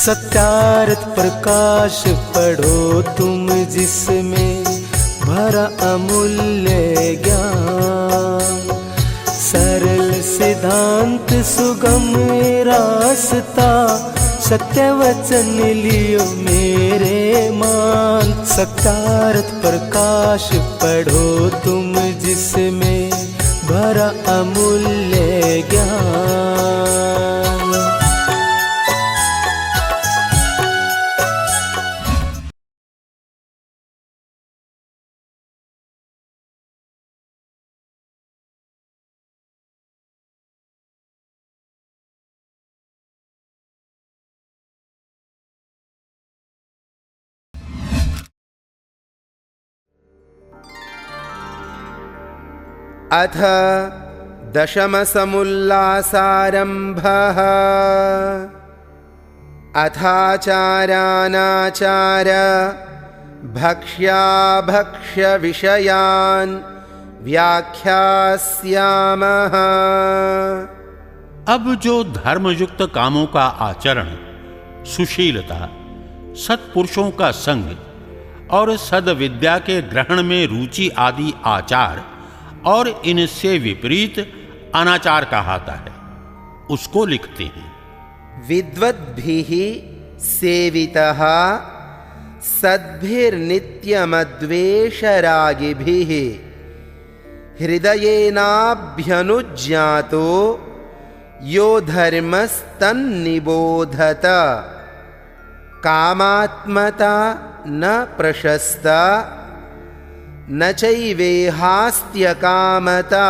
सत्यार्थ प्रकाश पढ़ो तुम जिसमें भरा अमूल्य ज्ञान। सरल सिद्धांत सुगम रास्ता सत्य वचन लियो मेरे मान। सत्यार्थ प्रकाश पढ़ो तुम जिसमें भरा अमूल्य ज्ञान। अथ दशमसमुल्लासारम्भः। अथाचारानाचार भक्ष्याभक्ष्यविषयान् व्याख्यास्यामः। अब जो धर्मयुक्त कामों का आचरण, सुशीलता, सत्पुरुषों का संग और सद्विद्या के ग्रहण में रुचि आदि आचार और इनसे विपरीत अनाचार कहलाता है, उसको लिखते हैं। विद्वद्भिः सेवितः सद्भिर्नित्यमद्वेषरागिभिः हृदयेनाभ्यनुज्ञातो यो धर्मस्तन्निबोधत। कामात्मता न प्रशस्ता न चैवेहास्त्यकामता।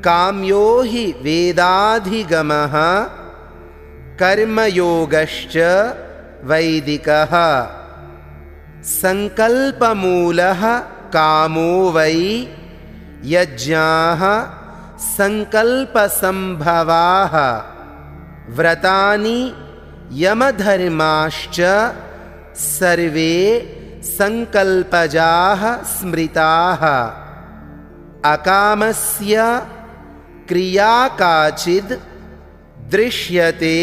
काम्यो हि वेदाधिगमः कर्मयोगश्च वैदिकः। संकल्पमूलः कामो वै यज्ञाः संकल्पसंभवाः। व्रतानि यमधर्माश्च सर्वे संकल्पजाः स्मृताः। अकामस्य क्रिया काचिद् दृश्यते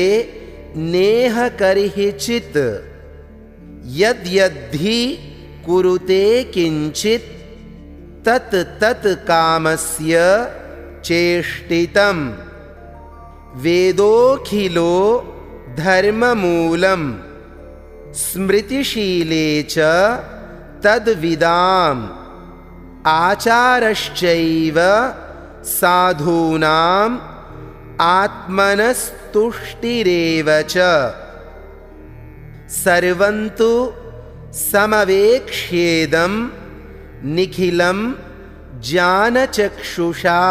नेह करिहिचित्। यद्यद्धि कुरुते किंचित् तत् तत् कामस्य चेष्टितम्। वेदोऽखिलो धर्ममूलम् स्मृतिशीले च तद्विदाम्। आचारश्चैव साधूनाम् आत्मनस्तुष्टिरेव च। सर्वं तु समवेक्ष्येदं निखिलं ज्ञानचक्षुषा।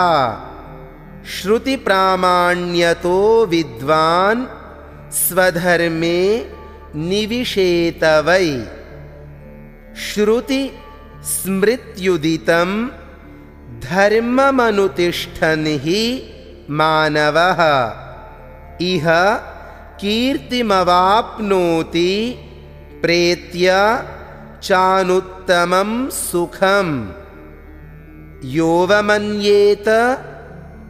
श्रुतिप्रामाण्यतो विद्वान् स्वधर्मे निविशेत वै। श्रुति स्मृत्युदितं धर्ममनुतिष्ठन् हि मानवः। इह कीर्तिमवाप्नोति प्रेत्य चानुत्तमं सुखम्। योऽवमन्येत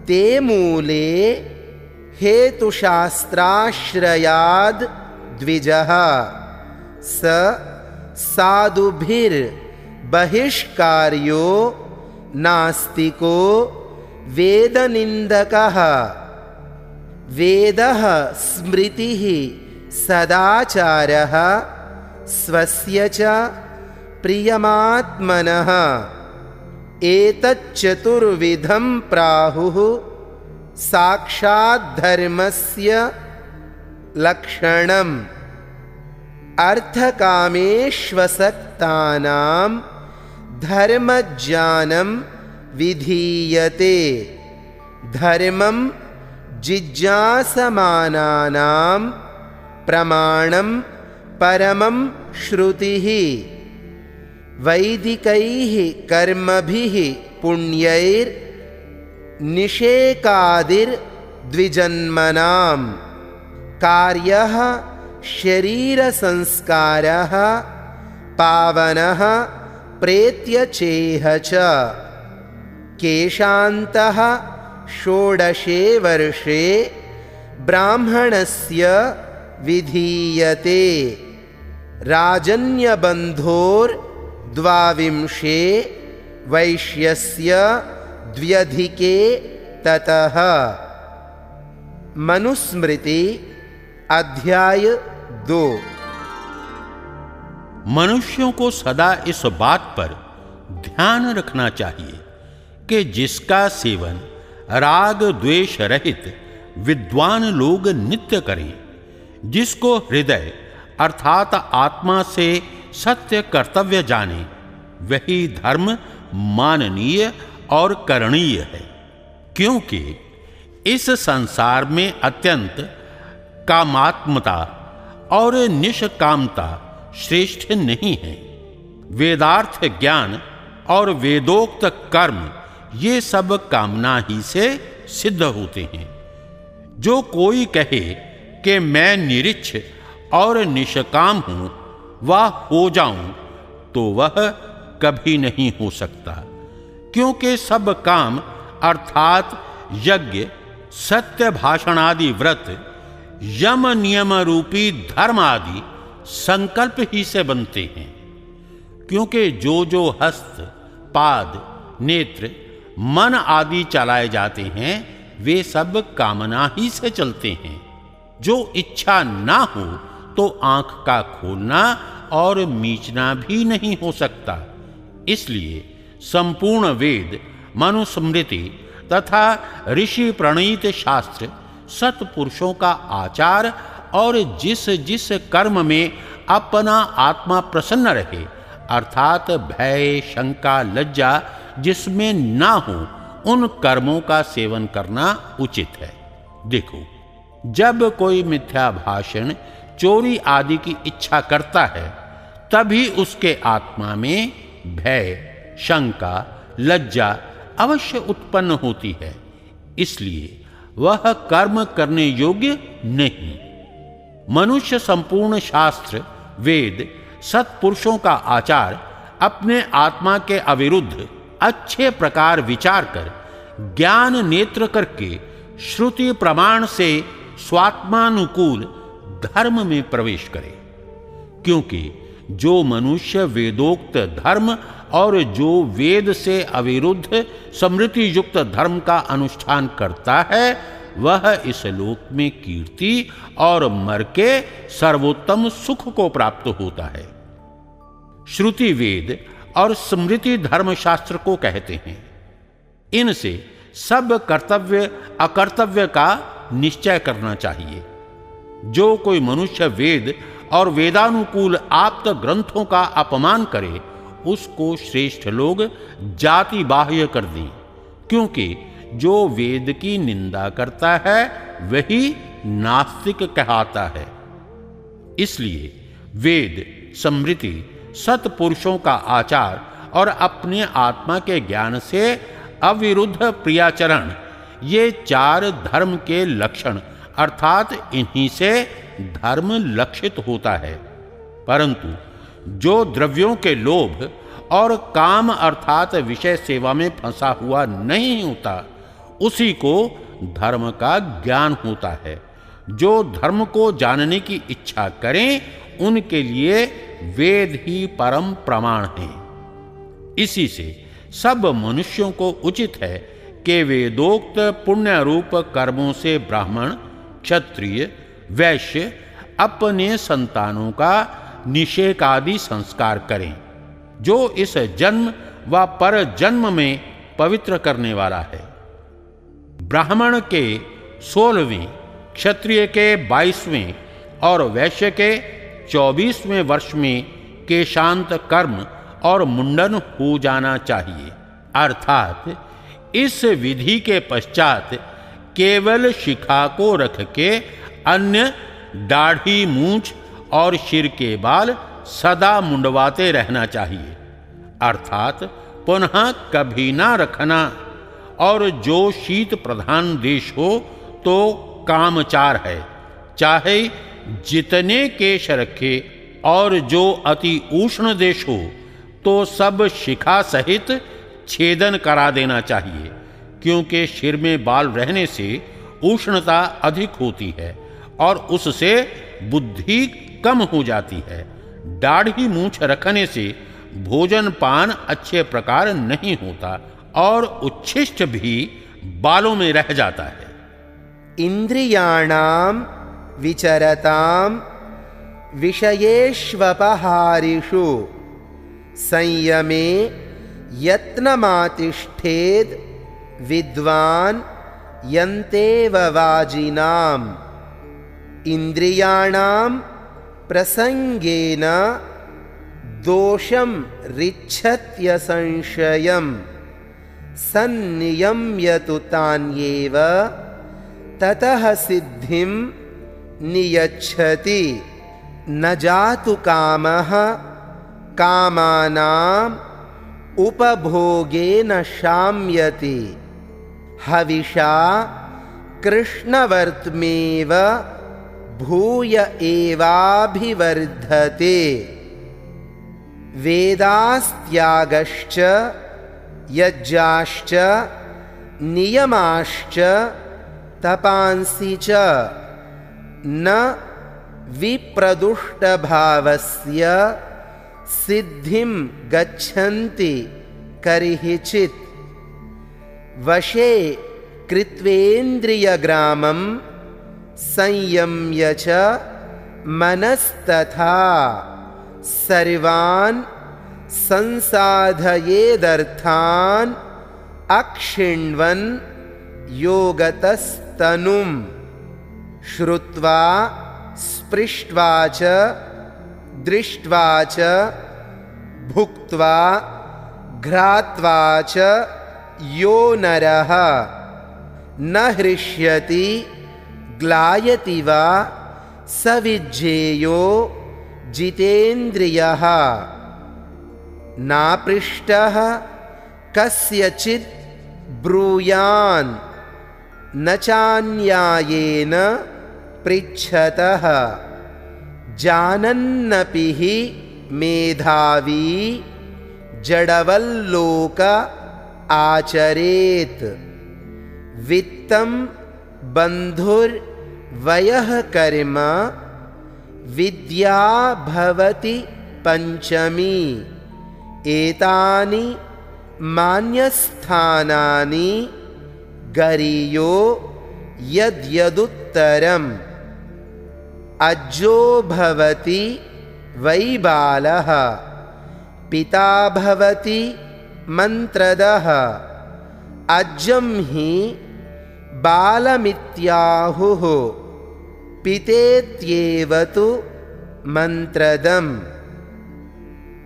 ते मूले हेतुशास्त्राश्रयाद् द्विजः। स साधुभिर्बहिष्कार्यो नास्तिको वेदनिन्दकः। वेदः स्मृतिः सदाचारः स्वस्य च प्रियमात्मनः। एतच्चतुर्विधं प्राहुः साक्षाद्धर्मस्य लक्षणम्। अर्थकामेष्वसक्तानां धर्मज्ञानं विधीयते। धर्मं जिज्ञासमानानां प्रमाणं परमं श्रुतिः। वैदिकैः कर्मभिः पुण्यैर्निषेकादिर्द्विजन्मनां। कार्यः शरीरसंस्कारः पावनः प्रेत्यचेह च। केशान्तः षोडशे वर्षे ब्राह्मणस्य विधीयते राजन्यबन्धोर्द्वाविंशे वैश्यस्य द्व्यधिके ततः। मनुस्मृति अध्याय 2। मनुष्यों को सदा इस बात पर ध्यान रखना चाहिए कि जिसका सेवन राग द्वेष रहित विद्वान लोग नित्य करें, जिसको हृदय अर्थात आत्मा से सत्य कर्तव्य जाने, वही धर्म माननीय और करणीय है। क्योंकि इस संसार में अत्यंत कामात्मता और निष्कामता श्रेष्ठ नहीं है। वेदार्थ ज्ञान और वेदोक्त कर्म ये सब कामना ही से सिद्ध होते हैं। जो कोई कहे कि मैं निरिच्छ और निष्काम हूं वह हो जाऊं, तो वह कभी नहीं हो सकता। क्योंकि सब काम अर्थात यज्ञ, सत्य भाषण आदि व्रत, यम नियम रूपी धर्म आदि संकल्प ही से बनते हैं। क्योंकि जो हस्त, पाद, नेत्र, मन आदि चलाए जाते हैं वे सब कामना ही से चलते हैं। जो इच्छा ना हो तो आंख का खोलना और मीचना भी नहीं हो सकता। इसलिए संपूर्ण वेद, मनुस्मृति तथा ऋषि प्रणीत शास्त्र सत्पुरुषों का आचार और जिस जिस कर्म में अपना आत्मा प्रसन्न रहे, अर्थात भय, शंका, लज्जा जिसमें ना हो, उन कर्मों का सेवन करना उचित है। देखो, जब कोई मिथ्या भाषण, चोरी आदि की इच्छा करता है, तभी उसके आत्मा में भय, शंका, लज्जा अवश्य उत्पन्न होती है। इसलिए वह कर्म करने योग्य नहीं। मनुष्य संपूर्ण शास्त्र, वेद, सत्पुरुषों का आचार अपने आत्मा के अविरुद्ध अच्छे प्रकार विचार कर, ज्ञान नेत्र करके श्रुति प्रमाण से स्वात्मानुकूल धर्म में प्रवेश करे। क्योंकि जो मनुष्य वेदोक्त धर्म और जो वेद से अविरुद्ध स्मृति युक्त धर्म का अनुष्ठान करता है, वह इस लोक में कीर्ति और मर के सर्वोत्तम सुख को प्राप्त होता है। श्रुति वेद और स्मृति धर्मशास्त्र को कहते हैं। इनसे सब कर्तव्य अकर्तव्य का निश्चय करना चाहिए। जो कोई मनुष्य वेद और वेदानुकूल आप्त ग्रंथों का अपमान करे, उसको श्रेष्ठ लोग जाति बाह्य कर दें। क्योंकि जो वेद की निंदा करता है वही नास्तिक कहलाता है। इसलिए वेद, स्मृति, सत्पुरुषों का आचार और अपने आत्मा के ज्ञान से अविरुद्ध प्रियाचरण, ये चार धर्म के लक्षण अर्थात इन्हीं से धर्म लक्षित होता है। परंतु जो द्रव्यों के लोभ और काम अर्थात विषय सेवा में फंसा हुआ नहीं होता, उसी को धर्म का ज्ञान होता है। जो धर्म को जानने की इच्छा करें, उनके लिए वेद ही परम प्रमाण है। इसी से सब मनुष्यों को उचित है कि वेदोक्त पुण्य रूप कर्मों से ब्राह्मण, क्षत्रिय, वैश्य अपने संतानों का निषेक आदि संस्कार करें, जो इस जन्म व पर जन्म में पवित्र करने वाला है। ब्राह्मण के 16वें, क्षत्रिय के 22वें और वैश्य के 24वें वर्ष में केशांत कर्म और मुंडन हो जाना चाहिए। अर्थात इस विधि के पश्चात केवल शिखा को रख के अन्य दाढ़ी, मूंछ और सिर के बाल सदा मुंडवाते रहना चाहिए। अर्थात पुनः कभी ना रखना। और जो शीत प्रधान देश हो तो कामचार है, चाहे जितने केश रखे। और जो अति उष्ण देश हो तो सब शिखा सहित छेदन करा देना चाहिए। क्योंकि सिर में बाल रहने से उष्णता अधिक होती है और उससे बुद्धि कम हो जाती है। दाढ़ी मूछ रखने से भोजन पान अच्छे प्रकार नहीं होता और उच्छिष्ट भी बालों में रह जाता है। इंद्रियाणां विचरतां विषयेष्वपहारिषु संयमे यत्नमातिष्ठेद् विद्वान् यन्तेव वाजिनाम्। इंद्रियाणां प्रसंगेन दोषं रिच्छत्य संशयम् सन्नियम्यतु तान्येव ततः सिद्धिं नियच्छति। न जातु कामः कामानाम् उपभोगेन शाम्यति। हविषा कृष्णवर्त्मेव भूय एवाभिवर्धते। वेदास्त्यागश्च यज्ञाश्च नियमाश्च तपांसि च न विप्रदुष्टभावस्य सिद्धिं गच्छन्ति करिहिचित्। वशे कृत्वेन्द्रियग्रामं संयम्य च मनस्तथा सर्वान् संसाधयेदर्थान् अक्षिण्वन् योगतस्तनुम्। श्रुत्वा स्पृष्ट्वा च दृष्ट्वा च भुक्त्वा घ्रात्वा च यो नरः न हृष्यति ग्लायति वा स विज्ञेयो जितेन्द्रियः। नापृष्टः कस्यचित् ब्रूयान् न चान्यायेन पृच्छतः। जानन्नपि हि मेधावी जडवल्लोक आचरेत्। वित्तं बन्धुर्वयः कर्म विद्या भवति पंचमी। एतानि मान्यस्थानानि गरीयो यद्यदुत्तरम्। अज्जो भवति वै बालः पिता भवति मंत्रदः। अज्जं हि बालमित्याहुः पितेत्येव तु मंत्रदम्।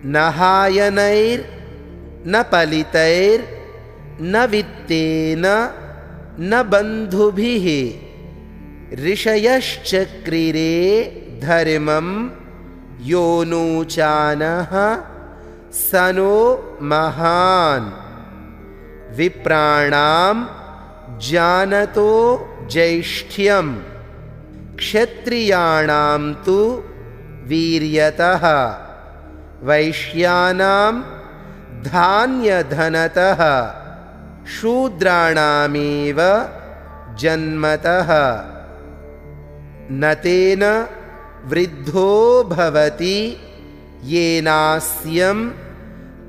न हायनैर्न पलितैर्न वित्तेन न बन्धुभिः। ऋषयश्चक्रिरे धर्मं योऽनुचानः स नो महान्। विप्राणां जानतो ज्यैष्ठ्यं क्षत्रियाणां तु वीर्यतः। वैश्यानां धान्यधनतः शूद्राणामेव जन्मतः। न तेन वृद्धो भवति येनास्यं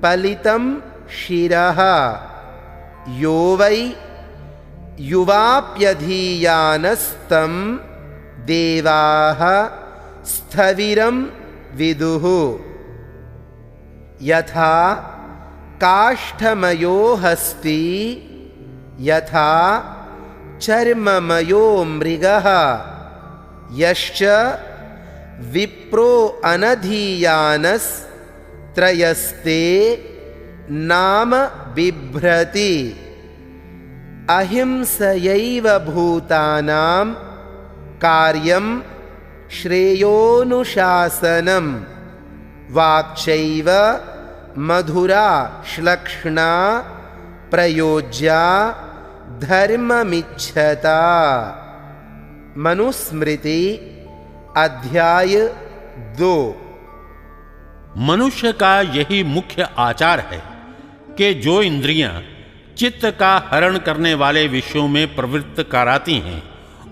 पलितं शिरः। यो वै युवाप्यधीयानस्तं देवाः स्थविरं विदुः। यथा काष्ठमयो हस्ती यथा चर्ममयो मृगः। यश्च विप्रो अनधीयानस्त्रयस्ते नाम बिभ्रति। अहिंसयैव भूतानां कार्यं श्रेयोनुशासनम्। वाक्चैव मधुरा श्लक्ष्णा प्रयोज्या धर्ममिच्छता। मनुस्मृति अध्याय 2। मनुष्य का यही मुख्य आचार है कि जो इंद्रियां चित्त का हरण करने वाले विषयों में प्रवृत्त कराती हैं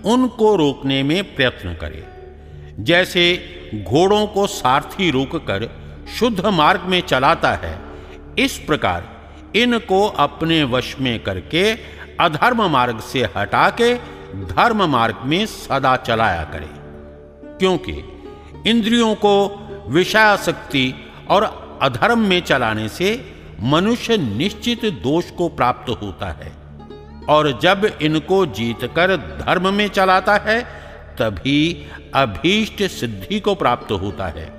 उनको रोकने में प्रयत्न करे। जैसे घोड़ों को सारथी रोककर शुद्ध मार्ग में चलाता है, इस प्रकार इनको अपने वश में करके अधर्म मार्ग से हटा के धर्म मार्ग में सदा चलाया करे। क्योंकि इंद्रियों को विषयासक्ति और अधर्म में चलाने से मनुष्य निश्चित दोष को प्राप्त होता है, और जब इनको जीतकर धर्म में चलाता है तभी अभीष्ट सिद्धि को प्राप्त होता है।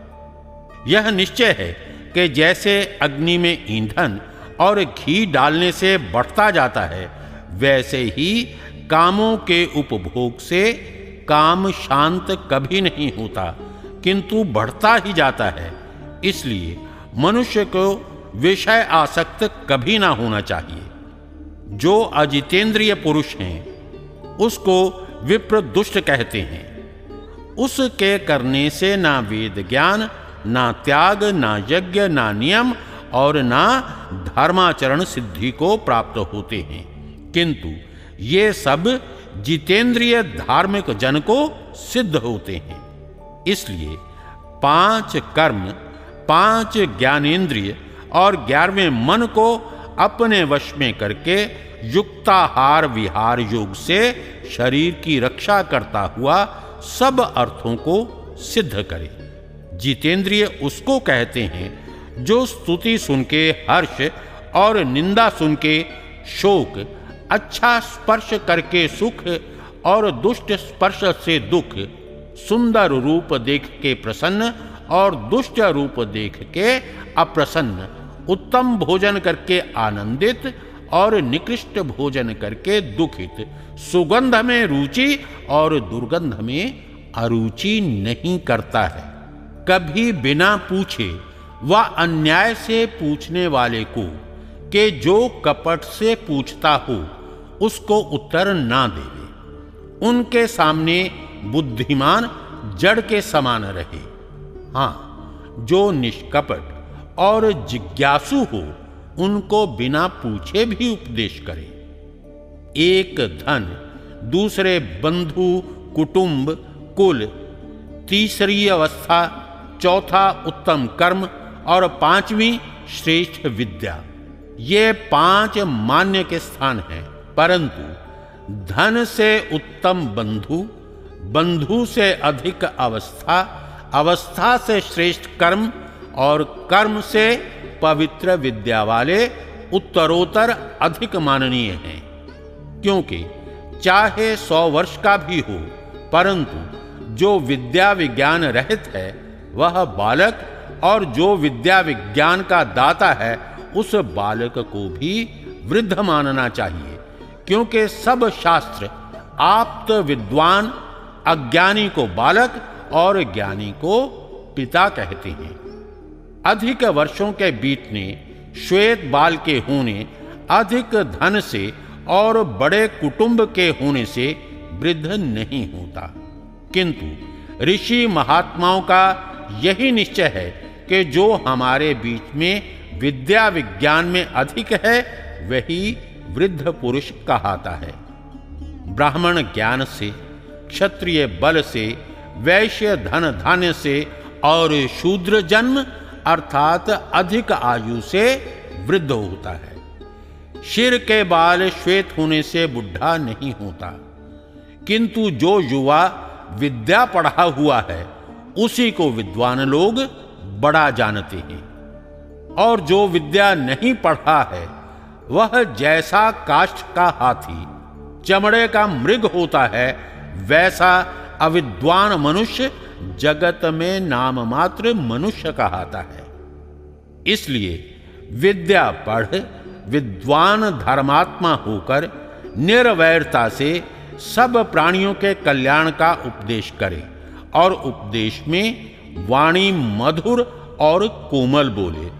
यह निश्चय है कि जैसे अग्नि में ईंधन और घी डालने से बढ़ता जाता है, वैसे ही कामों के उपभोग से काम शांत कभी नहीं होता, किंतु बढ़ता ही जाता है। इसलिए मनुष्य को विषय आसक्त कभी ना होना चाहिए। जो अजितेंद्रिय पुरुष हैं उसको विप्र दुष्ट कहते हैं। उसके करने से ना वेद ज्ञान, ना त्याग, ना यज्ञ, ना नियम और ना धर्माचरण सिद्धि को प्राप्त होते हैं, किंतु ये सब जितेंद्रिय धार्मिक जन को सिद्ध होते हैं। इसलिए 5 कर्म, 5 ज्ञानेंद्रिय और 11वें मन को अपने वश में करके युक्ताहार विहार योग से शरीर की रक्षा करता हुआ सब अर्थों को सिद्ध करे। जितेंद्रिय उसको कहते हैं जो स्तुति सुन के हर्ष और निंदा सुन के शोक, अच्छा स्पर्श करके सुख और दुष्ट स्पर्श से दुख, सुंदर रूप देख के प्रसन्न और दुष्ट रूप देख के अप्रसन्न, उत्तम भोजन करके आनंदित और निकृष्ट भोजन करके दुखित, सुगंध में रुचि और दुर्गंध में अरुचि नहीं करता है। कभी बिना पूछे व अन्याय से पूछने वाले को कि जो कपट से पूछता हो उसको उत्तर ना देवे। उनके सामने बुद्धिमान जड़ के समान रहे। हाँ, जो निष्कपट और जिज्ञासु हो उनको बिना पूछे भी उपदेश करे। एक धन, दूसरे बंधु कुटुंब कुल, तीसरी अवस्था, चौथा उत्तम कर्म और 5वीं श्रेष्ठ विद्या, ये 5 मान्य के स्थान हैं। परंतु धन से उत्तम बंधु, बंधु से अधिक अवस्था, अवस्था से श्रेष्ठ कर्म और कर्म से पवित्र विद्या वाले उत्तरोत्तर अधिक माननीय हैं। क्योंकि चाहे 100 वर्ष का भी हो, परंतु जो विद्या विज्ञान रहित है वह बालक, और जो विद्या विज्ञान का दाता है उस बालक को भी वृद्ध मानना चाहिए। क्योंकि सब शास्त्र आप्त विद्वान अज्ञानी को बालक और ज्ञानी को पिता कहते हैं। अधिक वर्षों के बीतने, श्वेत बाल के होने, अधिक धन से और बड़े कुटुंब के होने से वृद्ध नहीं होता, किंतु ऋषि महात्माओं का यही निश्चय है कि जो हमारे बीच में विद्या विज्ञान में अधिक है वही वृद्ध पुरुष कहाता है। ब्राह्मण ज्ञान से, क्षत्रिय बल से, वैश्य धन धान्य से और शूद्र जन्म अर्थात अधिक आयु से वृद्ध होता है। सिर के बाल श्वेत होने से बुढ़ा नहीं होता, किंतु जो युवा विद्या पढ़ा हुआ है उसी को विद्वान लोग बड़ा जानते हैं, और जो विद्या नहीं पढ़ा है वह जैसा काष्ठ का हाथी, चमड़े का मृग होता है, वैसा अविद्वान मनुष्य जगत में नाम मात्र मनुष्य कहाता है। इसलिए विद्या पढ़ विद्वान धर्मात्मा होकर निर्वैरता से सब प्राणियों के कल्याण का उपदेश करे, और उपदेश में वाणी मधुर और कोमल बोले।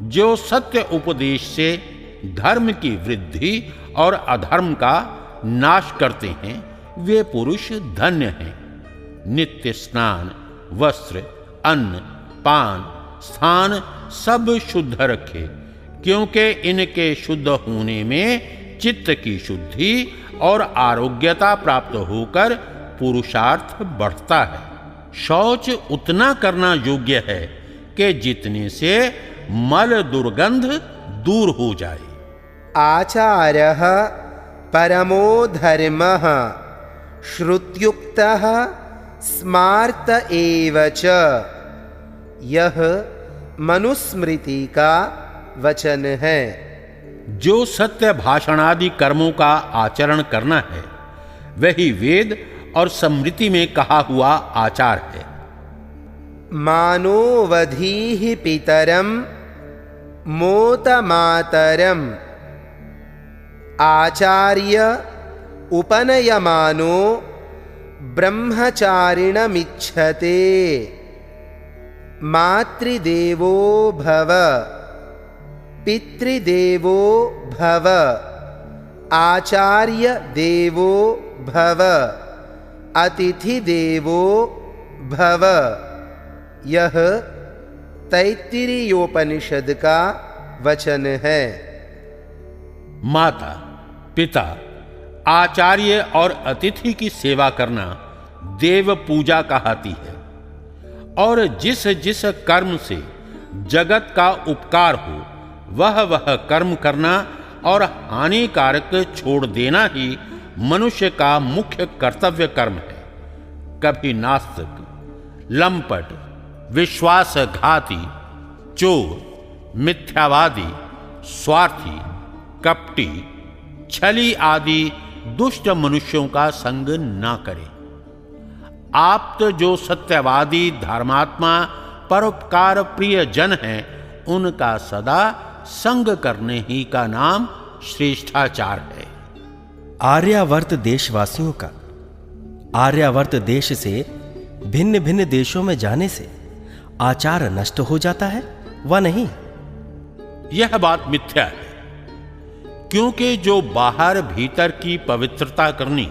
जो सत्य उपदेश से धर्म की वृद्धि और अधर्म का नाश करते हैं वे पुरुष धन्य हैं। नित्य स्नान, वस्त्र, अन्न, पान, स्थान सब शुद्ध रखे, क्योंकि इनके शुद्ध होने में चित्त की शुद्धि और आरोग्यता प्राप्त होकर पुरुषार्थ बढ़ता है। शौच उतना करना योग्य है कि जितने से मल दुर्गंध दूर हो जाए। आचार्यः परमो धर्मः श्रुत्युक्तः स्मार्त एव च। यह मनुस्मृति का वचन है। जो सत्य भाषणादि कर्मों का आचरण करना है वही वेद और स्मृति में कहा हुआ आचार है। मानोवधीः पितरम मोतमातरम आचार्य उपनयमानो ब्रह्मचारिणमिच्छते। मातृदेवो भव पितृदेवो भव आचार्य देवो भव अतिथि देवो भव। यह तैत्तिरीयोपनिषद का वचन है। माता, पिता, आचार्य और अतिथि की सेवा करना देव पूजा कहलाती है। और जिस जिस कर्म से जगत का उपकार हो वह कर्म करना और हानिकारक छोड़ देना ही मनुष्य का मुख्य कर्तव्य कर्म है। कभी नास्तिक, लंपट, विश्वासघाती, चोर, मिथ्यावादी, स्वार्थी, कपटी, छली आदि दुष्ट मनुष्यों का संग ना करें। आप तो जो सत्यवादी, धर्मात्मा, परोपकार प्रिय जन हैं, उनका सदा संग करने ही का नाम श्रेष्ठाचार है। आर्यावर्त देशवासियों का आर्यावर्त देश से भिन्न भिन्न देशों में जाने से आचार नष्ट हो जाता है व नहीं? यह बात मिथ्या है, क्योंकि जो बाहर भीतर की पवित्रता करनी,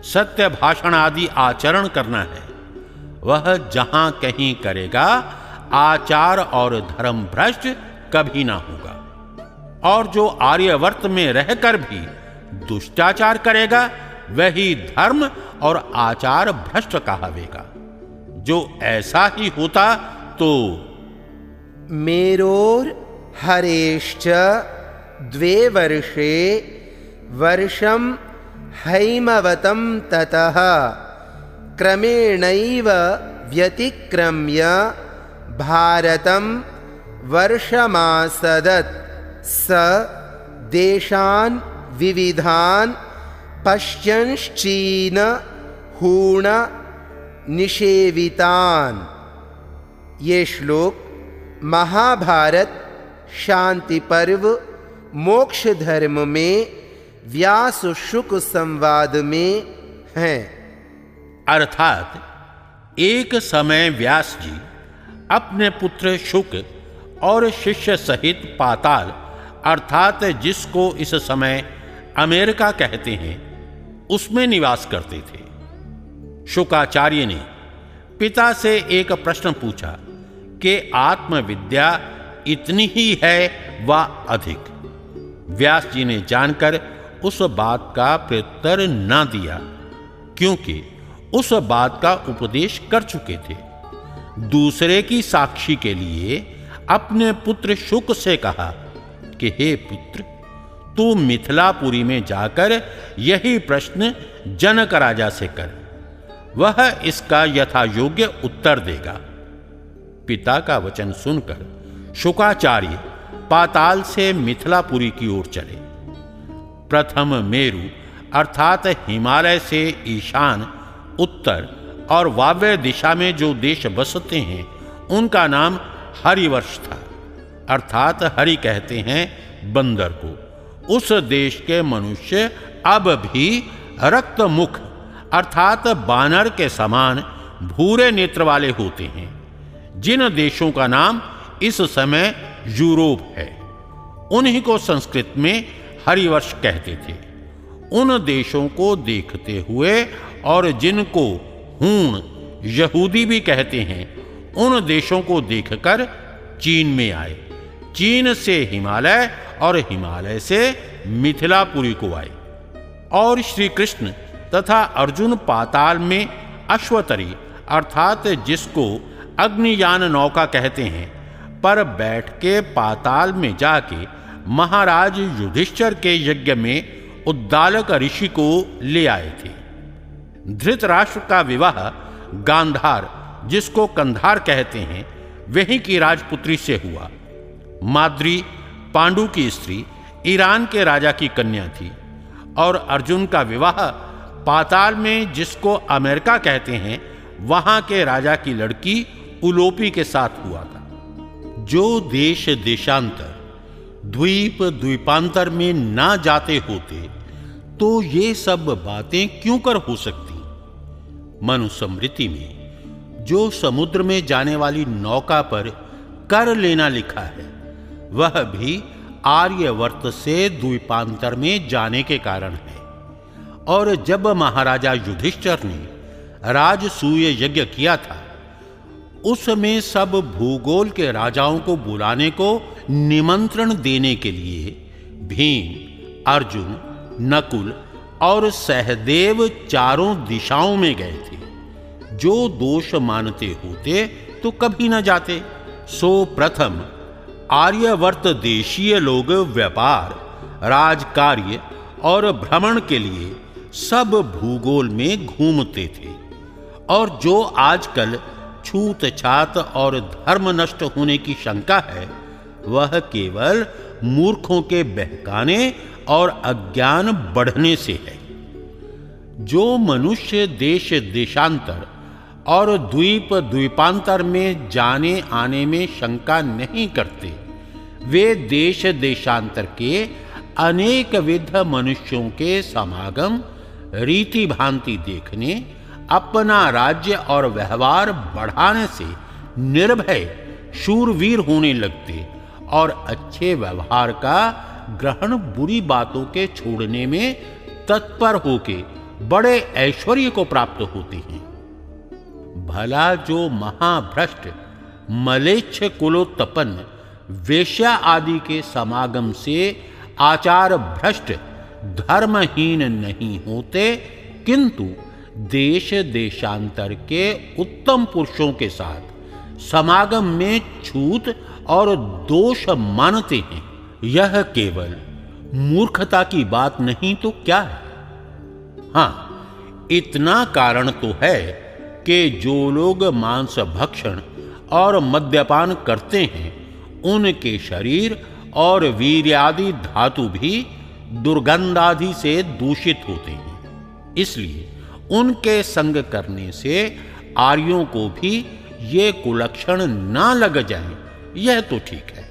सत्य भाषण आदि आचरण करना है, वह जहां कहीं करेगा आचार और धर्म भ्रष्ट कभी ना होगा। और जो आर्यवर्त में रहकर भी दुष्टाचार करेगा वही धर्म और आचार भ्रष्ट कहावेगा। जो ऐसा ही होता तो मेरोर हरेश्च 2 वर्षे वर्षम हैमवतं ततः क्रमेणैव व्यतिक्रम्य भारतं वर्षमासदत्। स देशान् विविधान् पश्यंश्चीन हूण निषेवितान्। ये श्लोक महाभारत शांति पर्व मोक्ष धर्म में व्यास शुक संवाद में हैं। अर्थात एक समय व्यास जी अपने पुत्र शुक और शिष्य सहित पाताल अर्थात जिसको इस समय अमेरिका कहते हैं उसमें निवास करते थे। शुकाचार्य ने पिता से एक प्रश्न पूछा कि आत्मविद्या इतनी ही है व अधिक? व्यास जी ने जानकर उस बात का प्रत्युत्तर न दिया, क्योंकि उस बात का उपदेश कर चुके थे। दूसरे की साक्षी के लिए अपने पुत्र शुक से कहा कि हे पुत्र, तू मिथिलापुरी में जाकर यही प्रश्न जनक राजा से कर, वह इसका यथायोग्य उत्तर देगा। पिता का वचन सुनकर शुकाचार्य पाताल से मिथिलापुरी की ओर चले। प्रथम मेरु अर्थात हिमालय से ईशान, उत्तर और वायव्य दिशा में जो देश बसते हैं उनका नाम हरिवर्ष था। अर्थात हरि कहते हैं बंदर को। उस देश के मनुष्य अब भी रक्त मुख अर्थात बानर के समान भूरे नेत्र वाले होते हैं। जिन देशों का नाम इस समय यूरोप है, उन्हीं को संस्कृत में हरिवर्ष कहते थे। उन देशों को देखते हुए और जिनको हूण यहूदी भी कहते हैं, उन देशों को देखकर चीन में आए। चीन से हिमालय और हिमालय से मिथिलापुरी को आए। और श्री कृष्ण तथा अर्जुन पाताल में अश्वतरी अर्थात जिसको अग्नियान नौका कहते हैं, पर बैठ के पाताल में जाके महाराज युधिष्ठिर के यज्ञ में उद्दालक ऋषि को ले आए थे। धृतराष्ट्र का विवाह गांधार, जिसको कंधार कहते हैं, वहीं की राजपुत्री से हुआ। माद्री पांडु की स्त्री ईरान के राजा की कन्या थी और अर्जुन का विवाह पाताल में, जिसको अमेरिका कहते हैं, वहां के राजा की लड़की उलोपी के साथ हुआ था। जो देश देशांतर द्वीप द्वीपांतर में ना जाते होते तो ये सब बातें क्यों कर हो सकती। मनुस्मृति में जो समुद्र में जाने वाली नौका पर कर लेना लिखा है, वह भी आर्यवर्त से द्वीपांतर में जाने के कारण है। और जब महाराजा युधिष्ठिर ने राजसूय यज्ञ किया था, उसमें सब भूगोल के राजाओं को बुलाने को निमंत्रण देने के लिए भीम, अर्जुन, नकुल और सहदेव चारों दिशाओं में गए थे। जो दोष मानते होते तो कभी न जाते। सो प्रथम आर्यवर्त देशीय लोग व्यापार, राजकार्य और भ्रमण के लिए सब भूगोल में घूमते थे। और जो आजकल छूत छात और धर्म नष्ट होने की शंका है, वह केवल मूर्खों के बहकाने और अज्ञान बढ़ने से है। जो मनुष्य देश देशांतर और द्वीप द्वीपांतर में जाने आने में शंका नहीं करते, वे देश देशांतर के अनेक विध मनुष्यों के समागम, रीति भांति देखने, अपना राज्य और व्यवहार बढ़ाने से निर्भय शूरवीर होने लगते और अच्छे व्यवहार का ग्रहण बुरी बातों के छोड़ने में तत्पर होके बड़े ऐश्वर्य को प्राप्त होते हैं। भला जो महाभ्रष्ट मलेच्छ कुलोत्पन्न वेश्या आदि के समागम से आचार भ्रष्ट धर्महीन नहीं होते, किंतु देश देशांतर के उत्तम पुरुषों के साथ समागम में छूत और दोष मानते हैं, यह केवल मूर्खता की बात नहीं तो क्या है। हाँ, इतना कारण तो है कि जो लोग मांस भक्षण और मद्यपान करते हैं, उनके शरीर और वीर्यादि धातु भी दुर्गंधादि से दूषित होते हैं। इसलिए उनके संग करने से आर्यों को भी ये कुलक्षण ना लग जाए, यह तो ठीक है।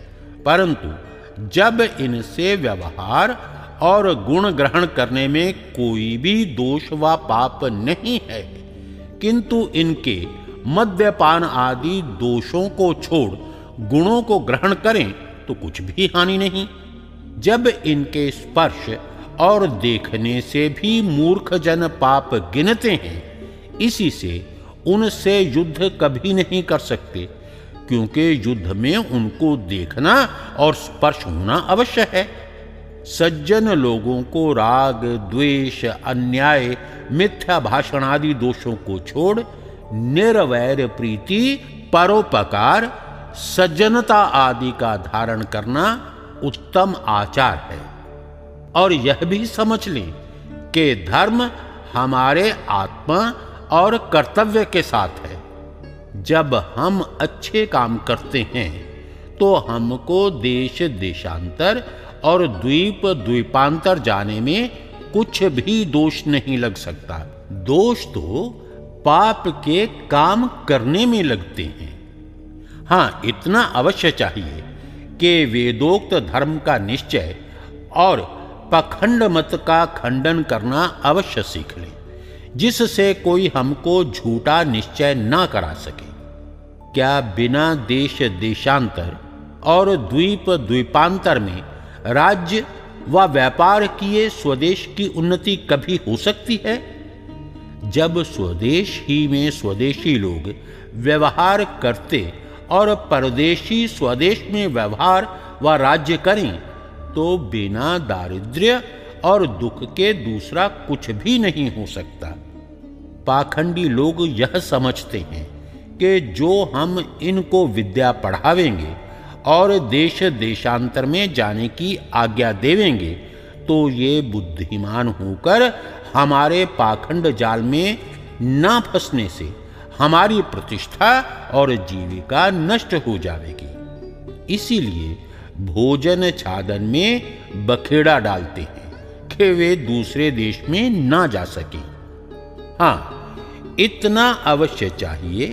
परंतु जब इनसे व्यवहार और गुण ग्रहण करने में कोई भी दोष व पाप नहीं है, किंतु इनके मद्यपान आदि दोषों को छोड़ गुणों को ग्रहण करें तो कुछ भी हानि नहीं। जब इनके स्पर्श और देखने से भी मूर्ख जन पाप गिनते हैं, इसी से उनसे युद्ध कभी नहीं कर सकते, क्योंकि युद्ध में उनको देखना और स्पर्श होना अवश्य है। सज्जन लोगों को राग, द्वेष, अन्याय, मिथ्या भाषण आदि दोषों को छोड़ निर्वैर प्रीति, परोपकार, सज्जनता आदि का धारण करना उत्तम आचार है। और यह भी समझ लें कि धर्म हमारे आत्मा और कर्तव्य के साथ है। जब हम अच्छे काम करते हैं तो हमको देश देशांतर और द्वीप द्वीपांतर जाने में कुछ भी दोष नहीं लग सकता। दोष तो पाप के काम करने में लगते हैं। हाँ, इतना अवश्य चाहिए कि वेदोक्त धर्म का निश्चय और पखंड मत का खंडन करना अवश्य सीख लें, जिससे कोई हमको झूठा निश्चय ना करा सके। क्या बिना देश देशांतर और द्वीप द्वीपांतर में राज्य व व्यापार किए स्वदेश की उन्नति कभी हो सकती है? जब स्वदेश ही में स्वदेशी लोग व्यवहार करते और परदेशी स्वदेश में व्यवहार व राज्य करें, तो बिना दारिद्र्य और दुख के दूसरा कुछ भी नहीं हो सकता। पाखंडी लोग यह समझते हैं कि जो हम इनको विद्या पढ़ावेंगे और देश देशांतर में जाने की आज्ञा देवेंगे तो ये बुद्धिमान होकर हमारे पाखंड जाल में ना फंसने से हमारी प्रतिष्ठा और जीविका नष्ट हो जाएगी। इसीलिए भोजन छादन में बखेड़ा डालते हैं कि वे दूसरे देश में ना जा सके। हाँ, इतना अवश्य चाहिए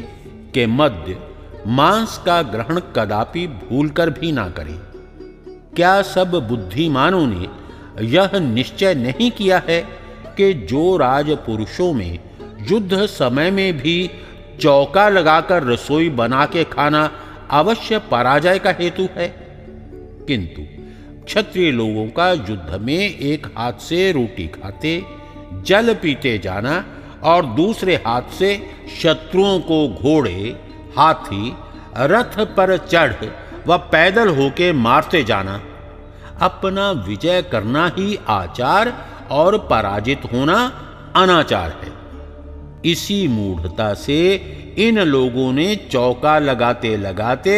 कि मद्य मांस का ग्रहण कदापि भूलकर भी ना करें। क्या सब बुद्धिमानों ने यह निश्चय नहीं किया है कि जो राजपुरुषों में युद्ध समय में भी चौका लगाकर रसोई बना के खाना अवश्य पराजय का हेतु है, किंतु क्षत्रिय लोगों का युद्ध में एक हाथ से रोटी खाते, जल पीते जाना और दूसरे हाथ से शत्रुओं को घोड़े, हाथी, रथ पर चढ़ व पैदल होके मारते जाना, अपना विजय करना ही आचार और पराजित होना अनाचार है। इसी मूढ़ता से इन लोगों ने चौका लगाते लगाते,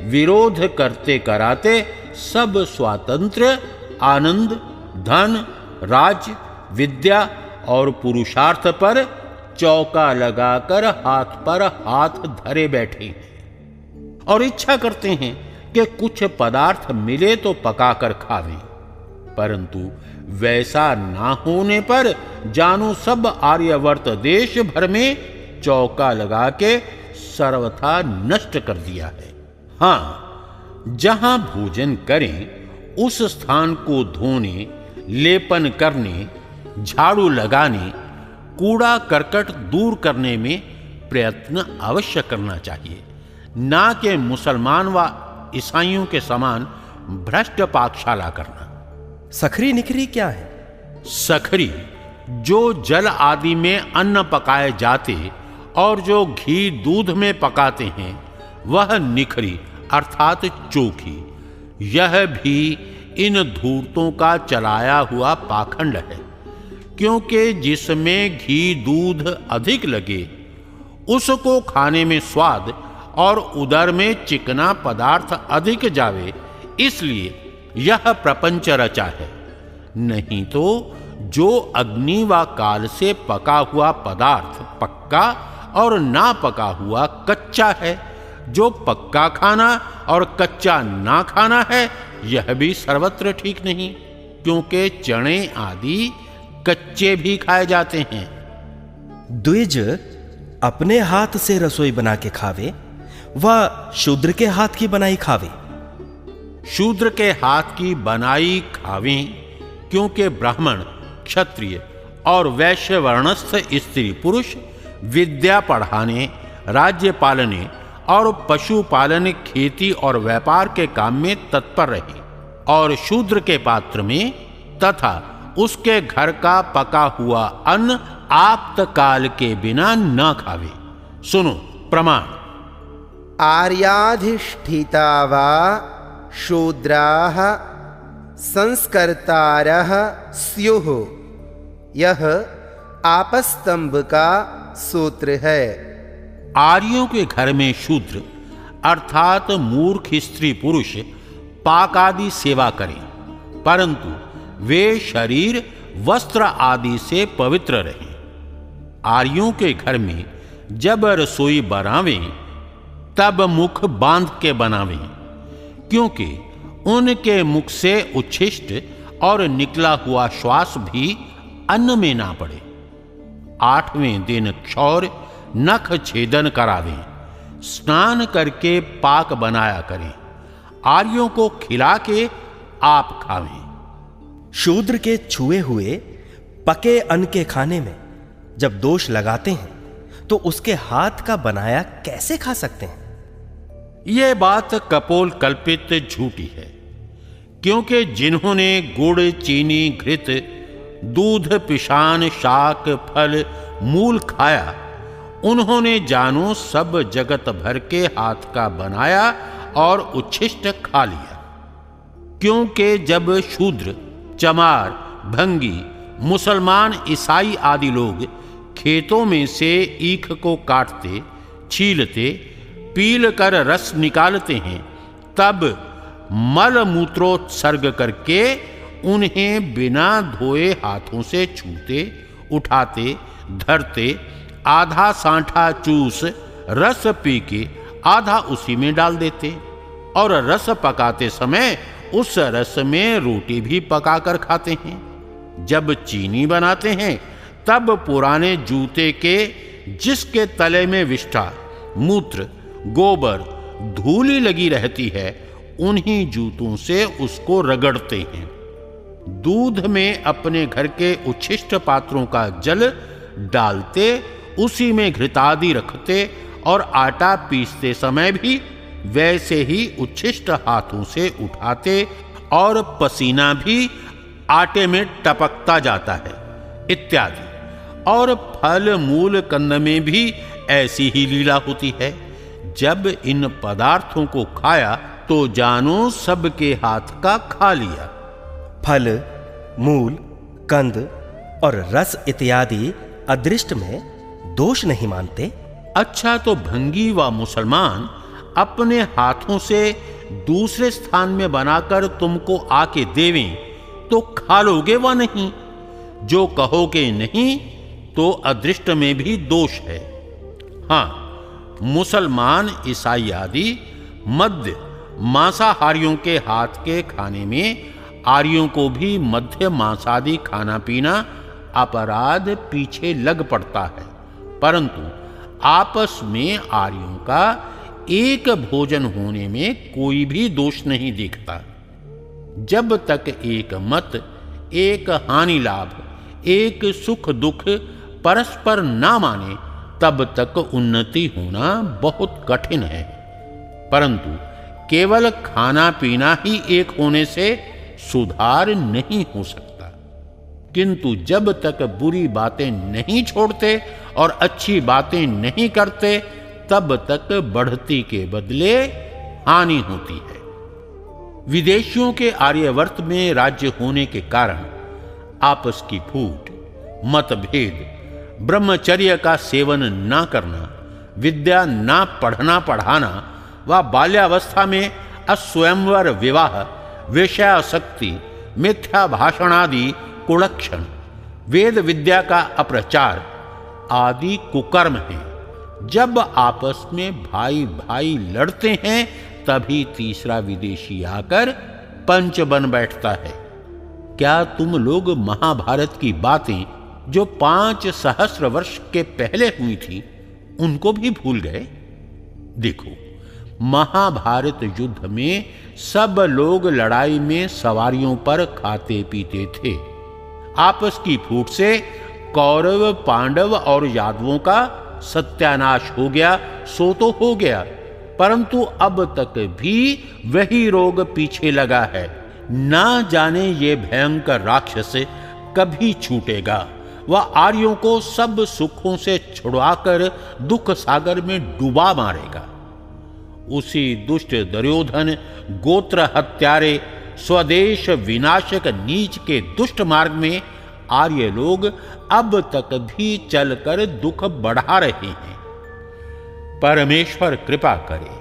विरोध करते कराते सब स्वातंत्र्य, आनंद, धन, राज्य, विद्या और पुरुषार्थ पर चौका लगाकर हाथ पर हाथ धरे बैठे हैं और इच्छा करते हैं कि कुछ पदार्थ मिले तो पकाकर खावें, परंतु वैसा ना होने पर जानो सब आर्यवर्त देश भर में चौका लगा के सर्वथा नष्ट कर दिया है। हाँ, जहां भोजन करें उस स्थान को धोने, लेपन करने, झाड़ू लगाने, कूड़ा करकट दूर करने में प्रयत्न अवश्य करना चाहिए, ना कि मुसलमान व ईसाइयों के समान भ्रष्ट पाकशाला करना। सखरी निखरी क्या है? सखरी जो जल आदि में अन्न पकाए जाते और जो घी दूध में पकाते हैं वह निखरी अर्थात चोखी। यह भी इन धूर्तों का चलाया हुआ पाखंड है, क्योंकि जिसमें घी दूध अधिक लगे उसको खाने में स्वाद और उदर में चिकना पदार्थ अधिक जावे, इसलिए यह प्रपंच रचा है। नहीं तो जो अग्नि व काल से पका हुआ पदार्थ पक्का और ना पका हुआ कच्चा है, जो पक्का खाना और कच्चा ना खाना है यह भी सर्वत्र ठीक नहीं, क्योंकि चने आदि कच्चे भी खाए जाते हैं। द्विज अपने हाथ से रसोई बना के खावे व शूद्र के हाथ की बनाई खावे। शूद्र के हाथ की बनाई खावें, क्योंकि ब्राह्मण, क्षत्रिय और वैश्य वर्णस्थ स्त्री पुरुष विद्या पढ़ाने, राज्य पालने और पशुपालन, खेती और व्यापार के काम में तत्पर रहे और शूद्र के पात्र में तथा उसके घर का पका हुआ अन्न आप्तकाल के बिना न खावे। सुनो प्रमाण। आर्याधिष्ठिता वा शूद्राः संस्कर्तारः स्युः, यह आपस्तंभ का सूत्र है। आर्यों के घर में शूद्र अर्थात मूर्ख स्त्री पुरुष पाक आदि सेवा करें, परंतु वे शरीर, वस्त्र आदि से पवित्र रहें। आर्यों के घर में जब रसोई बनावें तब मुख बांध के बनावें, क्योंकि उनके मुख से उच्छिष्ट और निकला हुआ श्वास भी अन्न में ना पड़े। 8वें दिन क्षौर नख छेदन करावें, स्नान करके पाक बनाया करें, आर्यों को खिला के आप खावें। शूद्र के छुए हुए पके अन्न के खाने में जब दोष लगाते हैं तो उसके हाथ का बनाया कैसे खा सकते हैं? यह बात कपोल कल्पित झूठी है, क्योंकि जिन्होंने गुड़, चीनी, घृत, दूध, पिशान, शाक, फल, मूल खाया, उन्होंने जानो सब जगत भर के हाथ का बनाया और उच्छिष्ट खा लिया। क्योंकि जब शूद्र, चमार, भंगी, मुसलमान, ईसाई आदि लोग खेतों में से ईख को काटते, छीलते, पील कर रस निकालते हैं, तब मल मूत्रोत्सर्ग करके उन्हें बिना धोए हाथों से छूते, उठाते, धरते, आधा सांठा चूस रस पी के आधा उसी में डाल देते और रस पकाते समय उस रस में रोटी भी पकाकर खाते हैं। जब चीनी बनाते हैं तब पुराने जूते के जिसके तले में विष्ठा, मूत्र, गोबर, धूली लगी रहती है, उन्हीं जूतों से उसको रगड़ते हैं। दूध में अपने घर के उच्छिष्ट पात्रों का जल डालते, उसी में घृतादि रखते और आटा पीसते समय भी वैसे ही उच्छिष्ट हाथों से उठाते और पसीना भी आटे में टपकता जाता है इत्यादि। और फल मूल कंद में भी ऐसी ही लीला होती है। जब इन पदार्थों को खाया तो जानो सबके हाथ का खा लिया। फल, मूल, कंद और रस इत्यादि अदृष्ट में दोष नहीं मानते। अच्छा, तो भंगी व मुसलमान अपने हाथों से दूसरे स्थान में बनाकर तुमको आके देवें तो खा लोगे व नहीं? जो कहोगे नहीं तो अदृष्ट में भी दोष है। हाँ, मुसलमान, ईसाई आदि मध्य मांसाहारियों के हाथ के खाने में आर्यों को भी मध्य मांसादि खाना पीना अपराध पीछे लग पड़ता है, परंतु आपस में आर्यों का एक भोजन होने में कोई भी दोष नहीं दिखता। जब तक एक मत, एक हानि लाभ, एक सुख दुख परस्पर ना माने, तब तक उन्नति होना बहुत कठिन है। परंतु केवल खाना पीना ही एक होने से सुधार नहीं हो सकता। किंतु जब तक बुरी बातें नहीं छोड़ते और अच्छी बातें नहीं करते, तब तक बढ़ती के बदले हानि होती है। विदेशियों के आर्यवर्त में राज्य होने के कारण आपस की फूट, मतभेद, ब्रह्मचर्य का सेवन ना करना, विद्या ना पढ़ना पढ़ाना व बाल्यावस्था में अस्वयंवर विवाह, विषयासक्ति, मिथ्या भाषण आदि कुलक्षण, वेद विद्या का अप्रचार आदि कुकर्म हैं। जब आपस में भाई भाई लड़ते हैं तभी तीसरा विदेशी आकर पंच बन बैठता है। क्या तुम लोग महाभारत की बातें जो 5 सहस्र वर्ष के पहले हुई थी उनको भी भूल गए? देखो, महाभारत युद्ध में सब लोग लड़ाई में सवारियों पर खाते पीते थे। आपस की फूट से कौरव, पांडव और यादवों का सत्यानाश हो गया सो तो हो गया, परंतु अब तक भी वही रोग पीछे लगा है। ना जाने ये भयंकर राक्षस कभी छूटेगा। वह आर्यों को सब सुखों से छुड़वाकर दुख सागर में डुबा मारेगा। उसी दुष्ट दुर्योधन, गोत्र हत्यारे, स्वदेश विनाशक नीच के दुष्ट मार्ग में आर्य लोग अब तक भी चलकर दुख बढ़ा रहे हैं। परमेश्वर कृपा करे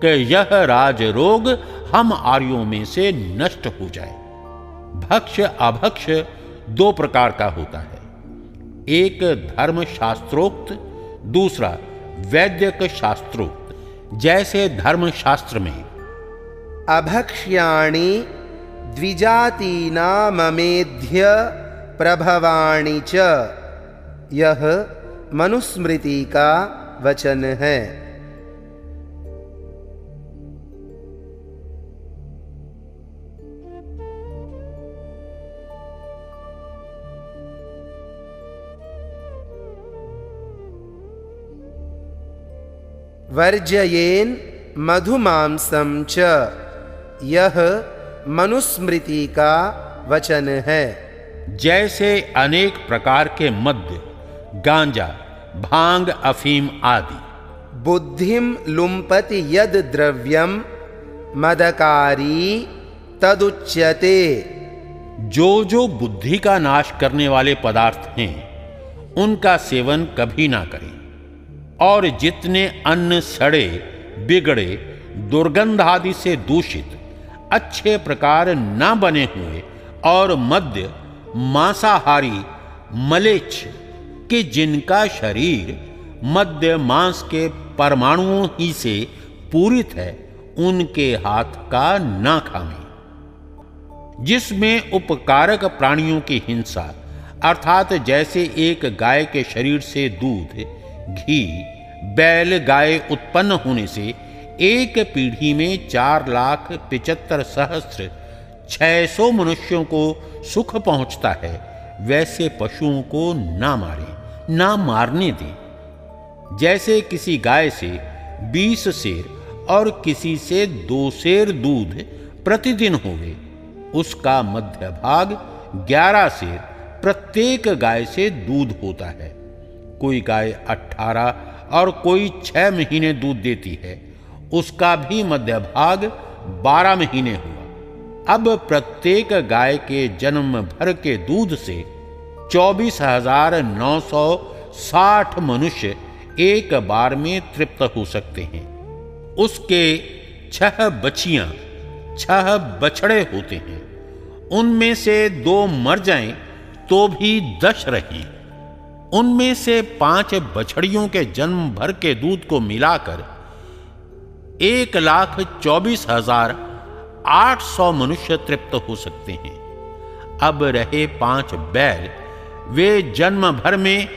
कि यह राज रोग हम आर्यों में से नष्ट हो जाए। भक्ष अभक्ष 2 प्रकार का होता है, एक धर्म शास्त्रोक्त, दूसरा वैद्यक शास्त्रोक्त। जैसे धर्म शास्त्र में अभक्ष्याणि द्विजातीनाममेध्य प्रभवाणि च, यह मनुस्मृति का वचन है। वर्जयेन मधुमांसम च, यह मनुस्मृति का वचन है। जैसे अनेक प्रकार के मद्य, गांजा, भांग, अफीम आदि। बुद्धिम लुम्पति यद द्रव्यम मदकारी तदुच्यते, जो जो बुद्धि का नाश करने वाले पदार्थ हैं उनका सेवन कभी ना करें। और जितने अन्न सड़े, बिगड़े, दुर्गंध आदि से दूषित, अच्छे प्रकार न बने हुए और मद्य, मांसाहारी, मलेच्छ कि जिनका शरीर मद्य मांस के परमाणुओं ही से पूरित है, उनके हाथ का ना खावें। जिसमें उपकारक प्राणियों की हिंसा, अर्थात जैसे एक गाय के शरीर से दूध, घी, बैल गाय उत्पन्न होने से एक पीढ़ी में 4,75,600 मनुष्यों को सुख पहुंचता है, वैसे पशुओं को ना मारे, ना मारने दें। जैसे किसी गाय से 20 सेर और किसी से 2 सेर दूध प्रतिदिन होवे, उसका मध्य भाग 11 सेर प्रत्येक गाय से दूध होता है। कोई गाय 18 और कोई 6 महीने दूध देती है, उसका भी मध्य भाग 12 महीने हुआ। अब प्रत्येक गाय के जन्म भर के दूध से 24,960 मनुष्य एक बार में तृप्त हो सकते हैं। उसके 6 बछियां, 6 बछड़े होते हैं। उनमें से 2 मर जाएं तो भी 10 रही। उनमें से 5 बछड़ियों के जन्म भर के दूध को मिलाकर 1,24,800 मनुष्य तृप्त हो सकते हैं। अब रहे 5 बैल, वे जन्म भर में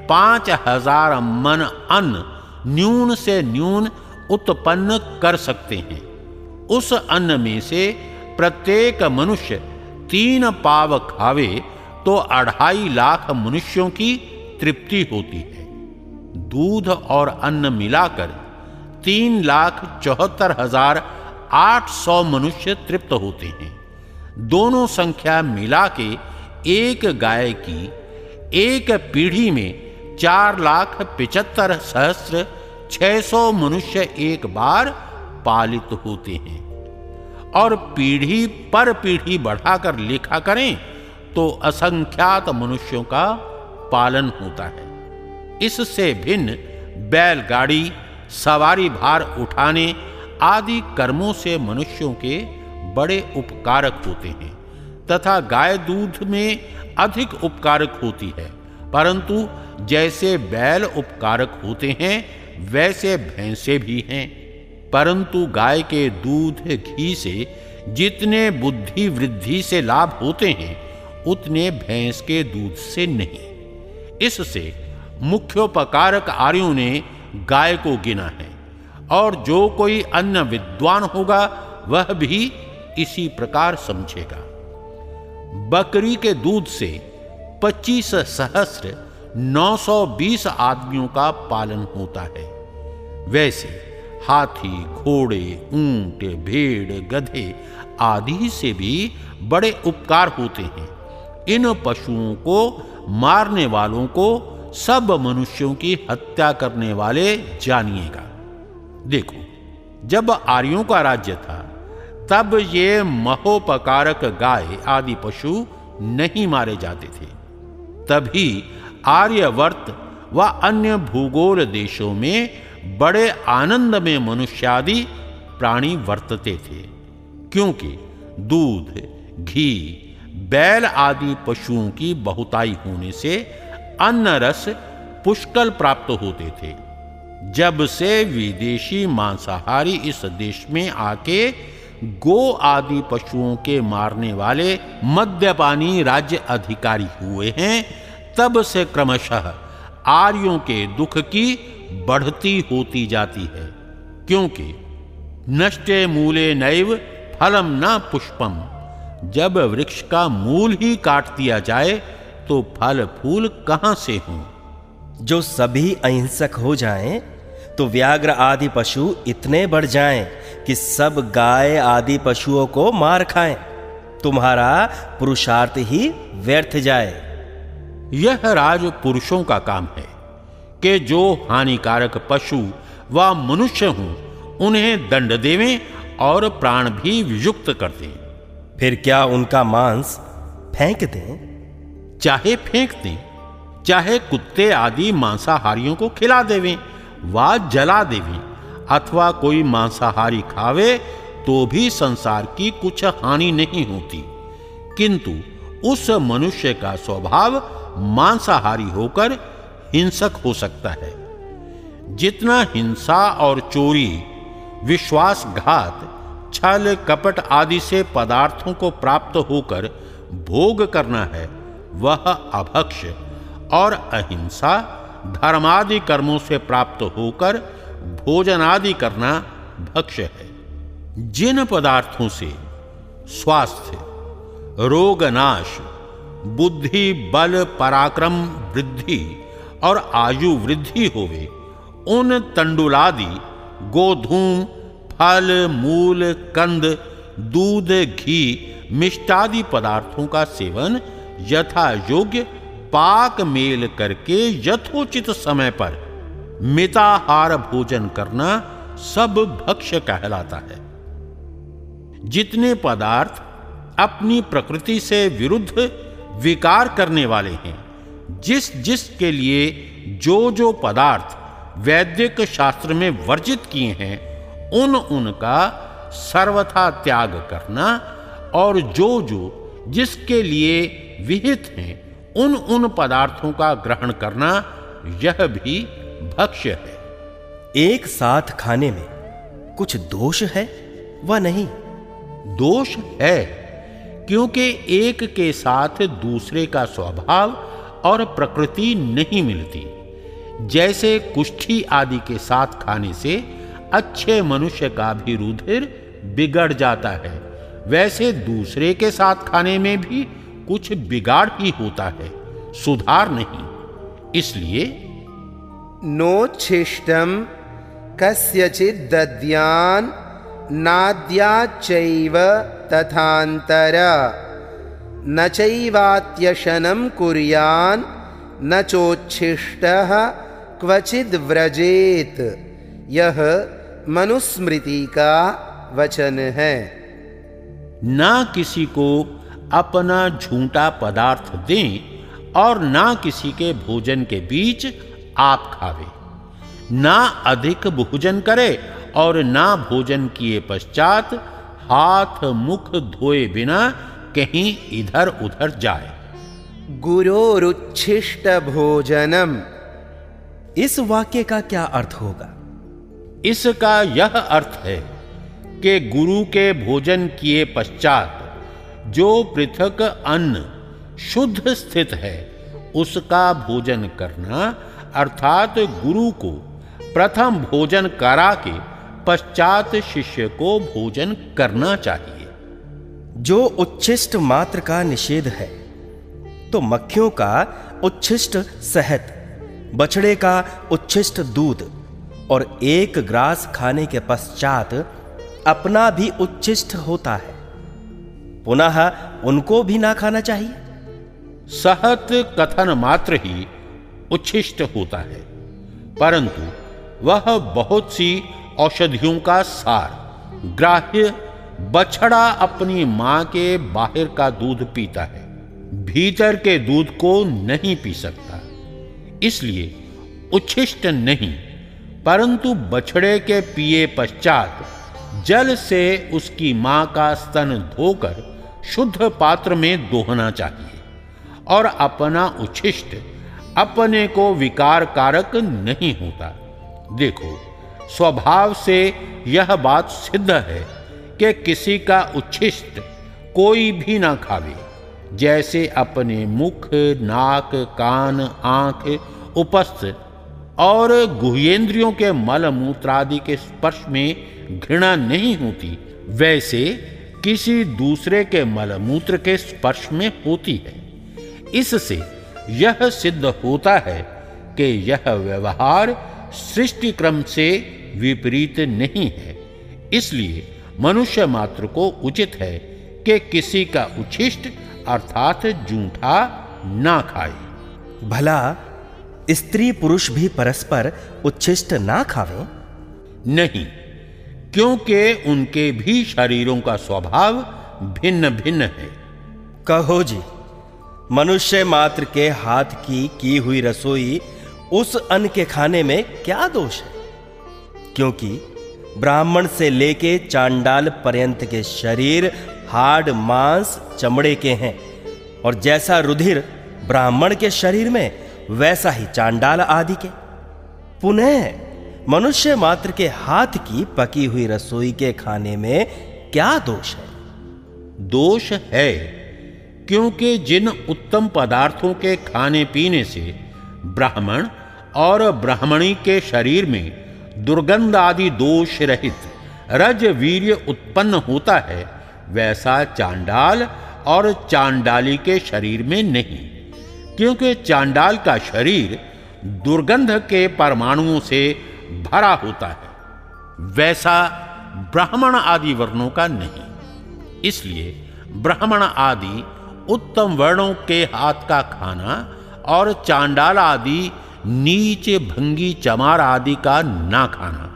5,000 मन अन्न न्यून से न्यून उत्पन्न कर सकते हैं। उस अन्न में से प्रत्येक मनुष्य 3 पाव खावे तो 2.5 लाख मनुष्यों की तृप्ति होती है। दूध और अन्न मिलाकर 3,74,800 मनुष्य तृप्त होते हैं। दोनों संख्या मिला के एक गाय की एक पीढ़ी में 4,75,600 मनुष्य एक बार पालित होते हैं। और पीढ़ी पर पीढ़ी बढ़ाकर लिखा करें तो असंख्यात मनुष्यों का पालन होता है। इससे भिन्न बैलगाड़ी, सवारी भार उठाने आदि कर्मों से मनुष्यों के बड़े उपकारक होते हैं, तथा गाय दूध में अधिक उपकारक होती है। परंतु जैसे बैल उपकारक होते हैं, वैसे भैंसे भी हैं। परंतु गाय के दूध, घी से जितने बुद्धि वृद्धि से लाभ होते हैं, उतने भैंस के दूध से नहीं। इससे मुख्योपकारक आर्यों ने गाय को गिना है, और जो कोई अन्य विद्वान होगा वह भी इसी प्रकार समझेगा। बकरी के दूध से 25,920 आदमियों का पालन होता है। वैसे हाथी, घोड़े, ऊंट, भेड़, गधे आदि से भी बड़े उपकार होते हैं। इन पशुओं को मारने वालों को सब मनुष्यों की हत्या करने वाले जानिएगा। देखो, जब आर्यों का राज्य था, तब ये महोपकारक गाय आदि पशु नहीं मारे जाते थे। तभी आर्यवर्त व अन्य भूगोल देशों में बड़े आनंद में मनुष्यादि प्राणी वर्तते थे, क्योंकि दूध, घी, बैल आदि पशुओं की बहुताई होने से अन्न रस पुष्कल प्राप्त होते थे। जब से विदेशी मांसाहारी इस देश में आके गो आदि पशुओं के मारने वाले मद्यपानी राज्य अधिकारी हुए हैं, तब से क्रमशः आर्यों के दुख की बढ़ती होती जाती है। क्योंकि नष्टे मूले नैव फलम न पुष्पम, जब वृक्ष का मूल ही काट दिया जाए तो फल फूल कहां से हों। जो सभी अहिंसक हो जाएं, तो व्याघ्र आदि पशु इतने बढ़ जाएं कि सब गाय आदि पशुओं को मार खाएं। तुम्हारा पुरुषार्थ ही व्यर्थ जाए। यह राज पुरुषों का काम है कि जो हानिकारक पशु व मनुष्य हों, उन्हें दंड देवें और प्राण भी वियुक्त कर दें। फिर क्या उनका मांस फेंक दें? चाहे फेंक दें, चाहे कुत्ते आदि मांसाहारियों को खिला देवें वा जला देवें अथवा कोई मांसाहारी खावे तो भी संसार की कुछ हानि नहीं होती, किंतु उस मनुष्य का स्वभाव मांसाहारी होकर हिंसक हो सकता है। जितना हिंसा और चोरी, विश्वासघात, छल कपट आदि से पदार्थों को प्राप्त होकर भोग करना है वह अभक्ष, और अहिंसा धर्मादि कर्मों से प्राप्त होकर भोजन आदि करना भक्ष है। जिन पदार्थों से स्वास्थ्य, रोग नाश, बुद्धि बल पराक्रम वृद्धि और आयु वृद्धि होवे, उन तंडुलादि, गोधूम, फल, मूल, कंद, दूध, घी, मिष्टादि पदार्थों का सेवन यथा योग्य पाक मेल करके यथोचित समय पर मिताहार भोजन करना सब भक्ष्य कहलाता है। जितने पदार्थ अपनी प्रकृति से विरुद्ध विकार करने वाले हैं, जिस जिस के लिए जो जो पदार्थ वैदिक शास्त्र में वर्जित किए हैं, उनका सर्वथा त्याग करना, और जो जो जिसके लिए विहित हैं उन पदार्थों का ग्रहण करना, यह भी भक्ष्य है। एक साथ खाने में कुछ दोष है व नहीं? दोष है, क्योंकि एक के साथ दूसरे का स्वभाव और प्रकृति नहीं मिलती। जैसे कुष्ठी आदि के साथ खाने से अच्छे मनुष्य का भी रुधिर बिगड़ जाता है, वैसे दूसरे के साथ खाने में भी कुछ बिगाड़ ही होता है, सुधार नहीं। इसलिए नोच्छिष्टं कस्यचित् दद्यान् नाद्याच्चैव तथान्तर न चैवात्यशनं कुर्यान् न चोच्छिष्टः क्वचिद् व्रजेत। यह मनुस्मृति का वचन है। ना किसी को अपना झूठा पदार्थ दें और ना किसी के भोजन के बीच आप खावे, ना अधिक भोजन करे और ना भोजन किए पश्चात हाथ मुख धोए बिना कहीं इधर उधर जाए। गुरोरुच्छिष्ट भोजनम। इस वाक्य का क्या अर्थ होगा? इसका यह अर्थ है कि गुरु के भोजन किए पश्चात जो पृथक अन्न शुद्ध स्थित है उसका भोजन करना, अर्थात गुरु को प्रथम भोजन करा के पश्चात शिष्य को भोजन करना चाहिए। जो उच्छिष्ट मात्र का निषेध है, तो मक्खियों का उच्छिष्ट शहद, बछड़े का उच्छिष्ट दूध और एक ग्रास खाने के पश्चात अपना भी उच्छिष्ट होता है, पुनः उनको भी ना खाना चाहिए। सहत कथन मात्र ही उच्छिष्ट होता है, परंतु वह बहुत सी औषधियों का सार ग्राह्य। बछड़ा अपनी मां के बाहर का दूध पीता है, भीतर के दूध को नहीं पी सकता, इसलिए उच्छिष्ट नहीं, परंतु बछड़े के पिए पश्चात जल से उसकी मां का स्तन धोकर शुद्ध पात्र में दोहना चाहिए, और अपना उच्छिष्ट अपने को विकार कारक नहीं होता। देखो, स्वभाव से यह बात सिद्ध है कि किसी का उच्छिष्ट कोई भी ना खावे, जैसे अपने मुख, नाक, कान, आंख, उपस्थ और गुह्येंद्रियों के मल मूत्रादि के स्पर्श में घृणा नहीं होती, वैसे किसी दूसरे के मल मूत्र के स्पर्श में होती है। इससे यह सिद्ध होता है कि यह व्यवहार सृष्टि क्रम से विपरीत नहीं है। इसलिए मनुष्य मात्र को उचित है कि किसी का उच्छिष्ट अर्थात जूठा ना खाए। भला स्त्री पुरुष भी परस्पर उच्छिष्ट ना खावें? नहीं, क्योंकि उनके भी शरीरों का स्वभाव भिन्न भिन्न है। कहो जी, मनुष्य मात्र के हाथ की हुई रसोई उस अन्न के खाने में क्या दोष है? क्योंकि ब्राह्मण से लेके चांडाल पर्यंत के शरीर हाड़ मांस चमड़े के हैं, और जैसा रुधिर ब्राह्मण के शरीर में वैसा ही चांडाल आदि के। पुनः मनुष्य मात्र के हाथ की पकी हुई रसोई के खाने में क्या दोष है? दोष है, क्योंकि जिन उत्तम पदार्थों के खाने पीने से ब्राह्मण और ब्राह्मणी के शरीर में दुर्गंध आदि दोष रहित रज वीर्य उत्पन्न होता है, वैसा चांडाल और चांडाली के शरीर में नहीं, क्योंकि चांडाल का शरीर दुर्गंध के परमाणुओं से भरा होता है, वैसा ब्राह्मण आदि वर्णों का नहीं। इसलिए ब्राह्मण आदि उत्तम वर्णों के हाथ का खाना और चांडाल आदि नीच भंगी चमार आदि का ना खाना।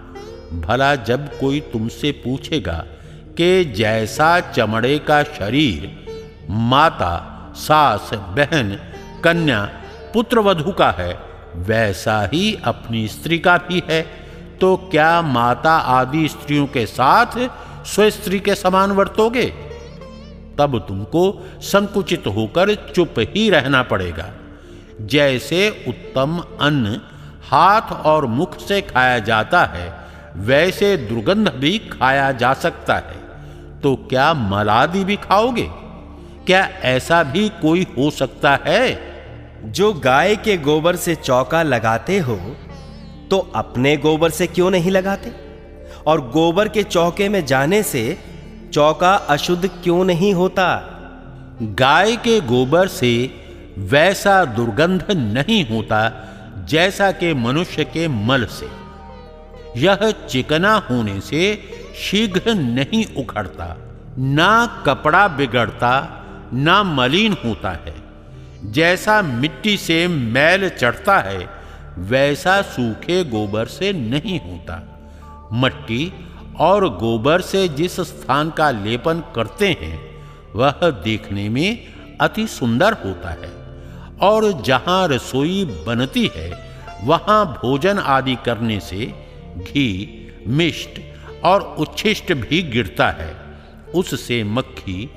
भला जब कोई तुमसे पूछेगा कि जैसा चमड़े का शरीर माता, सास, बहन, कन्या, पुत्रवधू का है, वैसा ही अपनी स्त्री का भी है, तो क्या माता आदि स्त्रियों के साथ स्वस्त्री के समान वर्तोगे? तब तुमको संकुचित होकर चुप ही रहना पड़ेगा। जैसे उत्तम अन्न हाथ और मुख से खाया जाता है, वैसे दुर्गंध भी खाया जा सकता है। तो क्या मलादि भी खाओगे? क्या ऐसा भी कोई हो सकता है? जो गाय के गोबर से चौका लगाते हो, तो अपने गोबर से क्यों नहीं लगाते? और गोबर के चौके में जाने से चौका अशुद्ध क्यों नहीं होता? गाय के गोबर से वैसा दुर्गंध नहीं होता जैसा कि मनुष्य के मल से। यह चिकना होने से शीघ्र नहीं उखड़ता, ना कपड़ा बिगड़ता, ना मलिन होता है। जैसा मिट्टी से मैल चढ़ता है, वैसा सूखे गोबर से नहीं होता। मट्टी और गोबर से जिस स्थान का लेपन करते हैं, वह देखने में अति सुंदर होता है, और जहाँ रसोई बनती है, वहाँ भोजन आदि करने से घी, मिष्ट और उच्छिष्ट भी गिरता है। उससे मक्खी,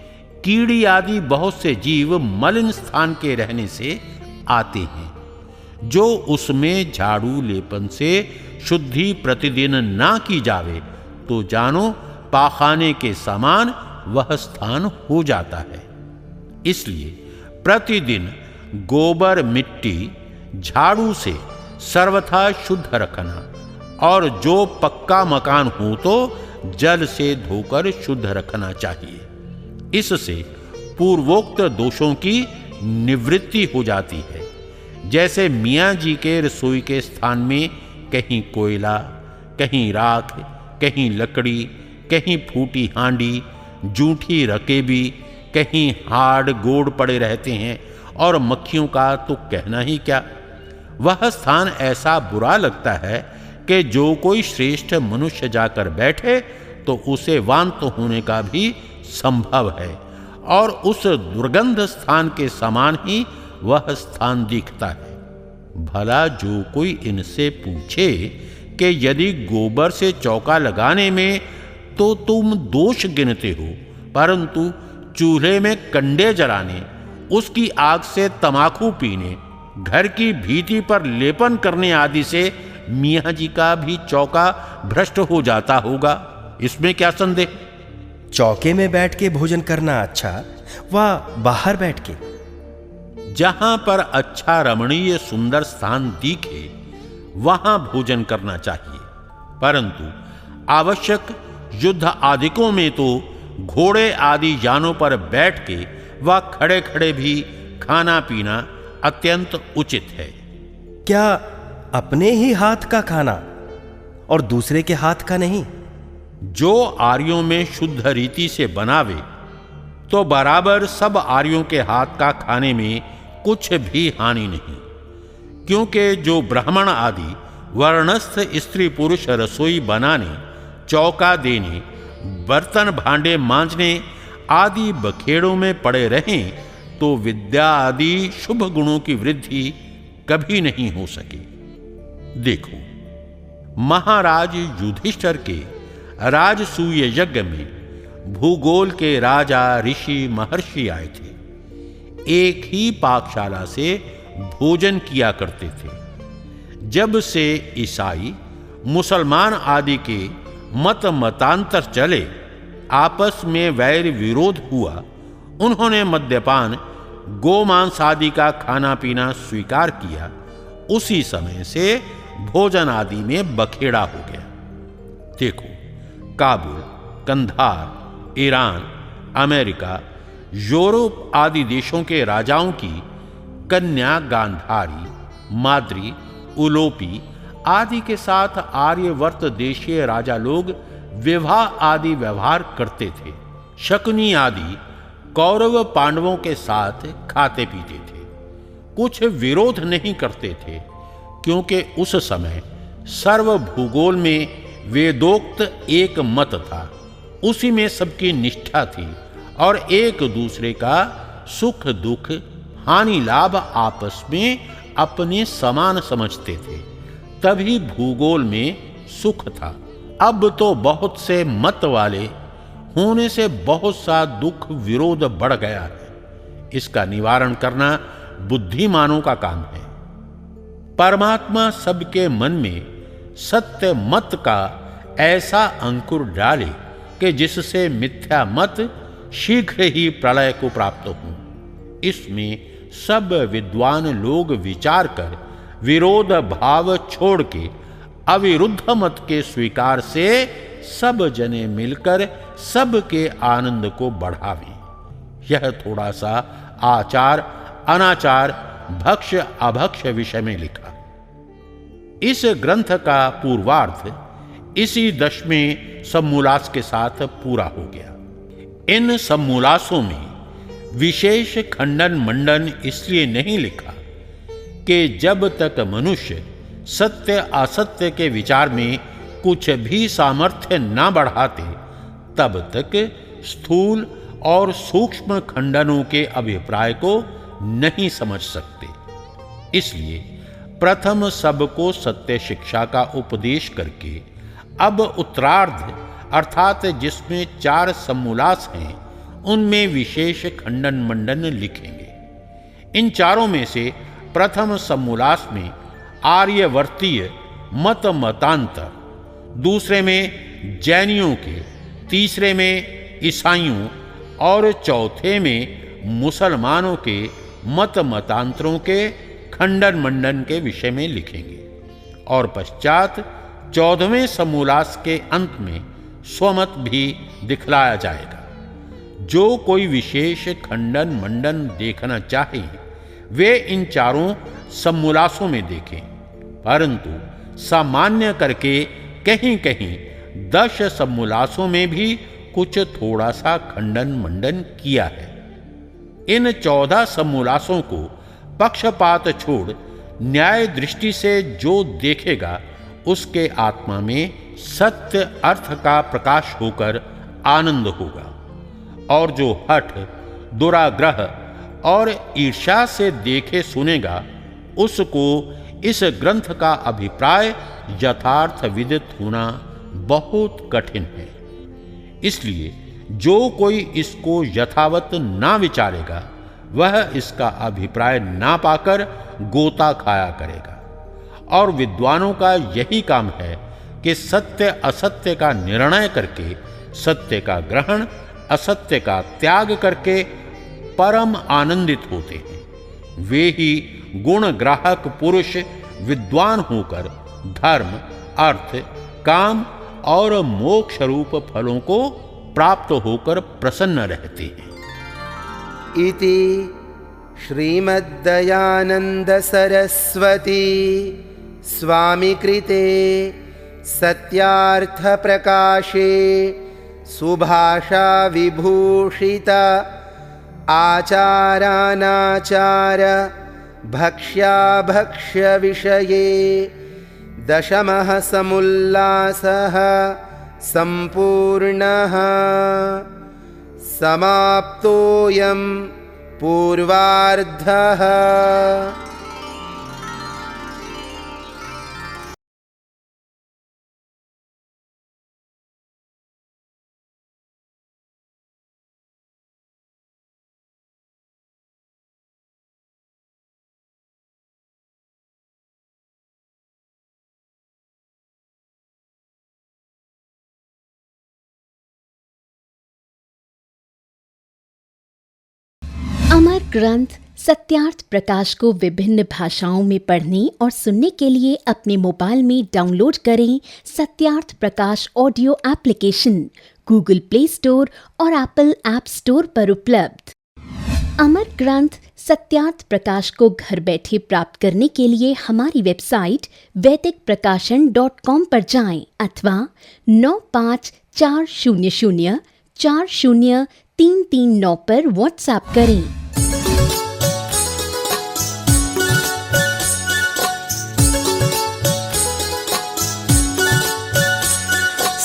कीड़ी आदि बहुत से जीव मलिन स्थान के रहने से आते हैं। जो उसमें झाड़ू लेपन से शुद्धि प्रतिदिन ना की जावे, तो जानो पाखाने के समान वह स्थान हो जाता है। इसलिए प्रतिदिन गोबर मिट्टी झाड़ू से सर्वथा शुद्ध रखना, और जो पक्का मकान हो तो जल से धोकर शुद्ध रखना चाहिए। इससे पूर्वोक्त दोषों की निवृत्ति हो जाती है। जैसे मियाँ जी के रसोई के स्थान में कहीं कोयला, कहीं राख, कहीं लकड़ी, कहीं फूटी हांडी, जूठी रकेबी, कहीं हाड़ गोड़ पड़े रहते हैं, और मक्खियों का तो कहना ही क्या। वह स्थान ऐसा बुरा लगता है कि जो कोई श्रेष्ठ मनुष्य जाकर बैठे तो उसे वांत होने का भी संभव है, और उस दुर्गंध स्थान के समान ही वह स्थान दिखता है। भला जो कोई इनसे पूछे कि यदि गोबर से चौका लगाने में तो तुम दोष गिनते हो, परंतु चूल्हे में कंडे जलाने, उसकी आग से तमाकू पीने, घर की भीति पर लेपन करने आदि से मियाँ जी का भी चौका भ्रष्ट हो जाता होगा, इसमें क्या संदेह? चौके में बैठ के भोजन करना अच्छा, व बाहर बैठ के? जहां पर अच्छा रमणीय सुंदर स्थान दिखे, वहां भोजन करना चाहिए। परंतु आवश्यक युद्ध आदिकों में तो घोड़े आदि यानों पर बैठ के व खड़े खड़े भी खाना पीना अत्यंत उचित है। क्या अपने ही हाथ का खाना और दूसरे के हाथ का नहीं? जो आर्यों में शुद्ध रीति से बनावे, तो बराबर सब आर्यों के हाथ का खाने में कुछ भी हानि नहीं। क्योंकि जो ब्राह्मण आदि वर्णस्थ स्त्री पुरुष रसोई बनाने, चौका देने, बर्तन भांडे मांजने आदि बखेड़ों में पड़े रहें, तो विद्या आदि शुभ गुणों की वृद्धि कभी नहीं हो सके। देखो, महाराज युधिष्ठिर के राजसूय यज्ञ में भूगोल के राजा ऋषि महर्षि आए थे। एक ही पाकशाला से भोजन किया करते थे। जब से ईसाई, मुसलमान आदि के मतांतर चले, आपस में वैर विरोध हुआ, उन्होंने मद्यपान, गोमांस आदि का खाना पीना स्वीकार किया। उसी समय से भोजन आदि में बखेड़ा हो गया। देखो, Kabul, Kandahar, Iran, America, Europe आदि देशों के राजाओं की कन्या गांधारी, माद्री, उलोपी आदि के साथ आर्यवर्त देशीय राजा लोग विवाह आदि व्यवहार करते थे। शकुनी आदि कौरव पांडवों के साथ खाते पीते थे। कुछ विरोध नहीं करते थे, क्योंकि उस समय सर्व भूगोल में वेदोक्त एक मत था। उसी में सबकी निष्ठा थी और एक दूसरे का सुख दुख, हानि लाभ आपस में अपने समान समझते थे। तभी भूगोल में सुख था। अब तो बहुत से मत वाले होने से बहुत सा दुख विरोध बढ़ गया है। इसका निवारण करना बुद्धिमानों का काम है। परमात्मा सबके मन में सत्य मत का ऐसा अंकुर डाले कि जिससे मिथ्या मत शीघ्र ही प्रलय को प्राप्त हो। इसमें सब विद्वान लोग विचार कर विरोध भाव छोड़ के अविरुद्ध मत के स्वीकार से सब जने मिलकर सबके आनंद को बढ़ावें। यह थोड़ा सा आचार अनाचार भक्ष अभक्ष विषय में लिखा। इस ग्रंथ का पूर्वार्ध इसी 10वें समूलास के साथ पूरा हो गया। इन समूलासों में विशेष खंडन मंडन इसलिए नहीं लिखा कि जब तक मनुष्य सत्य असत्य के विचार में कुछ भी सामर्थ्य न बढ़ाते, तब तक स्थूल और सूक्ष्म खंडनों के अभिप्राय को नहीं समझ सकते। इसलिए प्रथम सबको सत्य शिक्षा का उपदेश करके अब उत्तरार्ध अर्थात जिसमें 4 समूलास हैं, उनमें विशेष खंडन मंडन लिखेंगे। इन चारों में से प्रथम समूलास में आर्यवर्तीय मतांतर, दूसरे में जैनियों के, तीसरे में ईसाइयों और चौथे में मुसलमानों के मतांतरों के खंडन मंडन के विषय में लिखेंगे। और पश्चात 14वें समूलास के अंत में स्वमत भी दिखलाया जाएगा। जो कोई विशेष खंडन मंडन देखना चाहे वे इन चारों समूलासों में देखें, परंतु सामान्य करके कहीं कहीं 10 समूलासों में भी कुछ थोड़ा सा खंडन मंडन किया है। इन 14 समूलासों को पक्षपात छोड़ न्याय दृष्टि से जो देखेगा उसके आत्मा में सत्य अर्थ का प्रकाश होकर आनंद होगा। और जो हठ, दुराग्रह और ईर्ष्या से देखे सुनेगा उसको इस ग्रंथ का अभिप्राय यथार्थ विदित होना बहुत कठिन है। इसलिए जो कोई इसको यथावत ना विचारेगा वह इसका अभिप्राय ना पाकर गोता खाया करेगा। और विद्वानों का यही काम है कि सत्य असत्य का निर्णय करके सत्य का ग्रहण, असत्य का त्याग करके परम आनंदित होते हैं। वे ही गुण ग्राहक पुरुष विद्वान होकर धर्म, अर्थ, काम और मोक्ष रूप फलों को प्राप्त होकर प्रसन्न रहते हैं। इति श्रीमद्दयानंद सरस्वती स्वामिकृते सत्यार्थ प्रकाशे सुभाषा विभूषित आचारानाचार भक्ष्याभक्ष्य विषये 10मः समुल्लासः सम्पूर्णः। समाप्तोऽयं पूर्वार्धः। अमर ग्रंथ सत्यार्थ प्रकाश को विभिन्न भाषाओं में पढ़ने और सुनने के लिए अपने मोबाइल में डाउनलोड करें Satyarth Prakash audio application Google Play Store और एप्पल ऐप स्टोर पर उपलब्ध। अमर ग्रंथ सत्यार्थ प्रकाश को घर बैठे प्राप्त करने के लिए हमारी वेबसाइट वैदिकप्रकाशन.com पर जाएं अथवा 9540040339 पर व्हाट्सएप करें।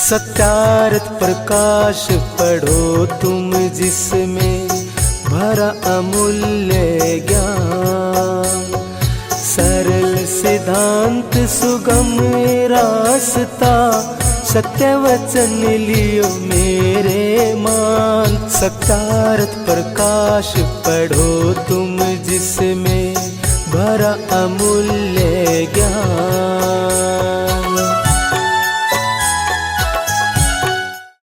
सत्यार्थ प्रकाश पढ़ो तुम जिसमें भरा अमूल्य ज्ञान, सरल सिद्धांत सुगम रास्ता, सत्य वचन लियो मेरे मान। सत्यार्थ प्रकाश पढ़ो तुम जिसमें भरा अमूल्य ज्ञान।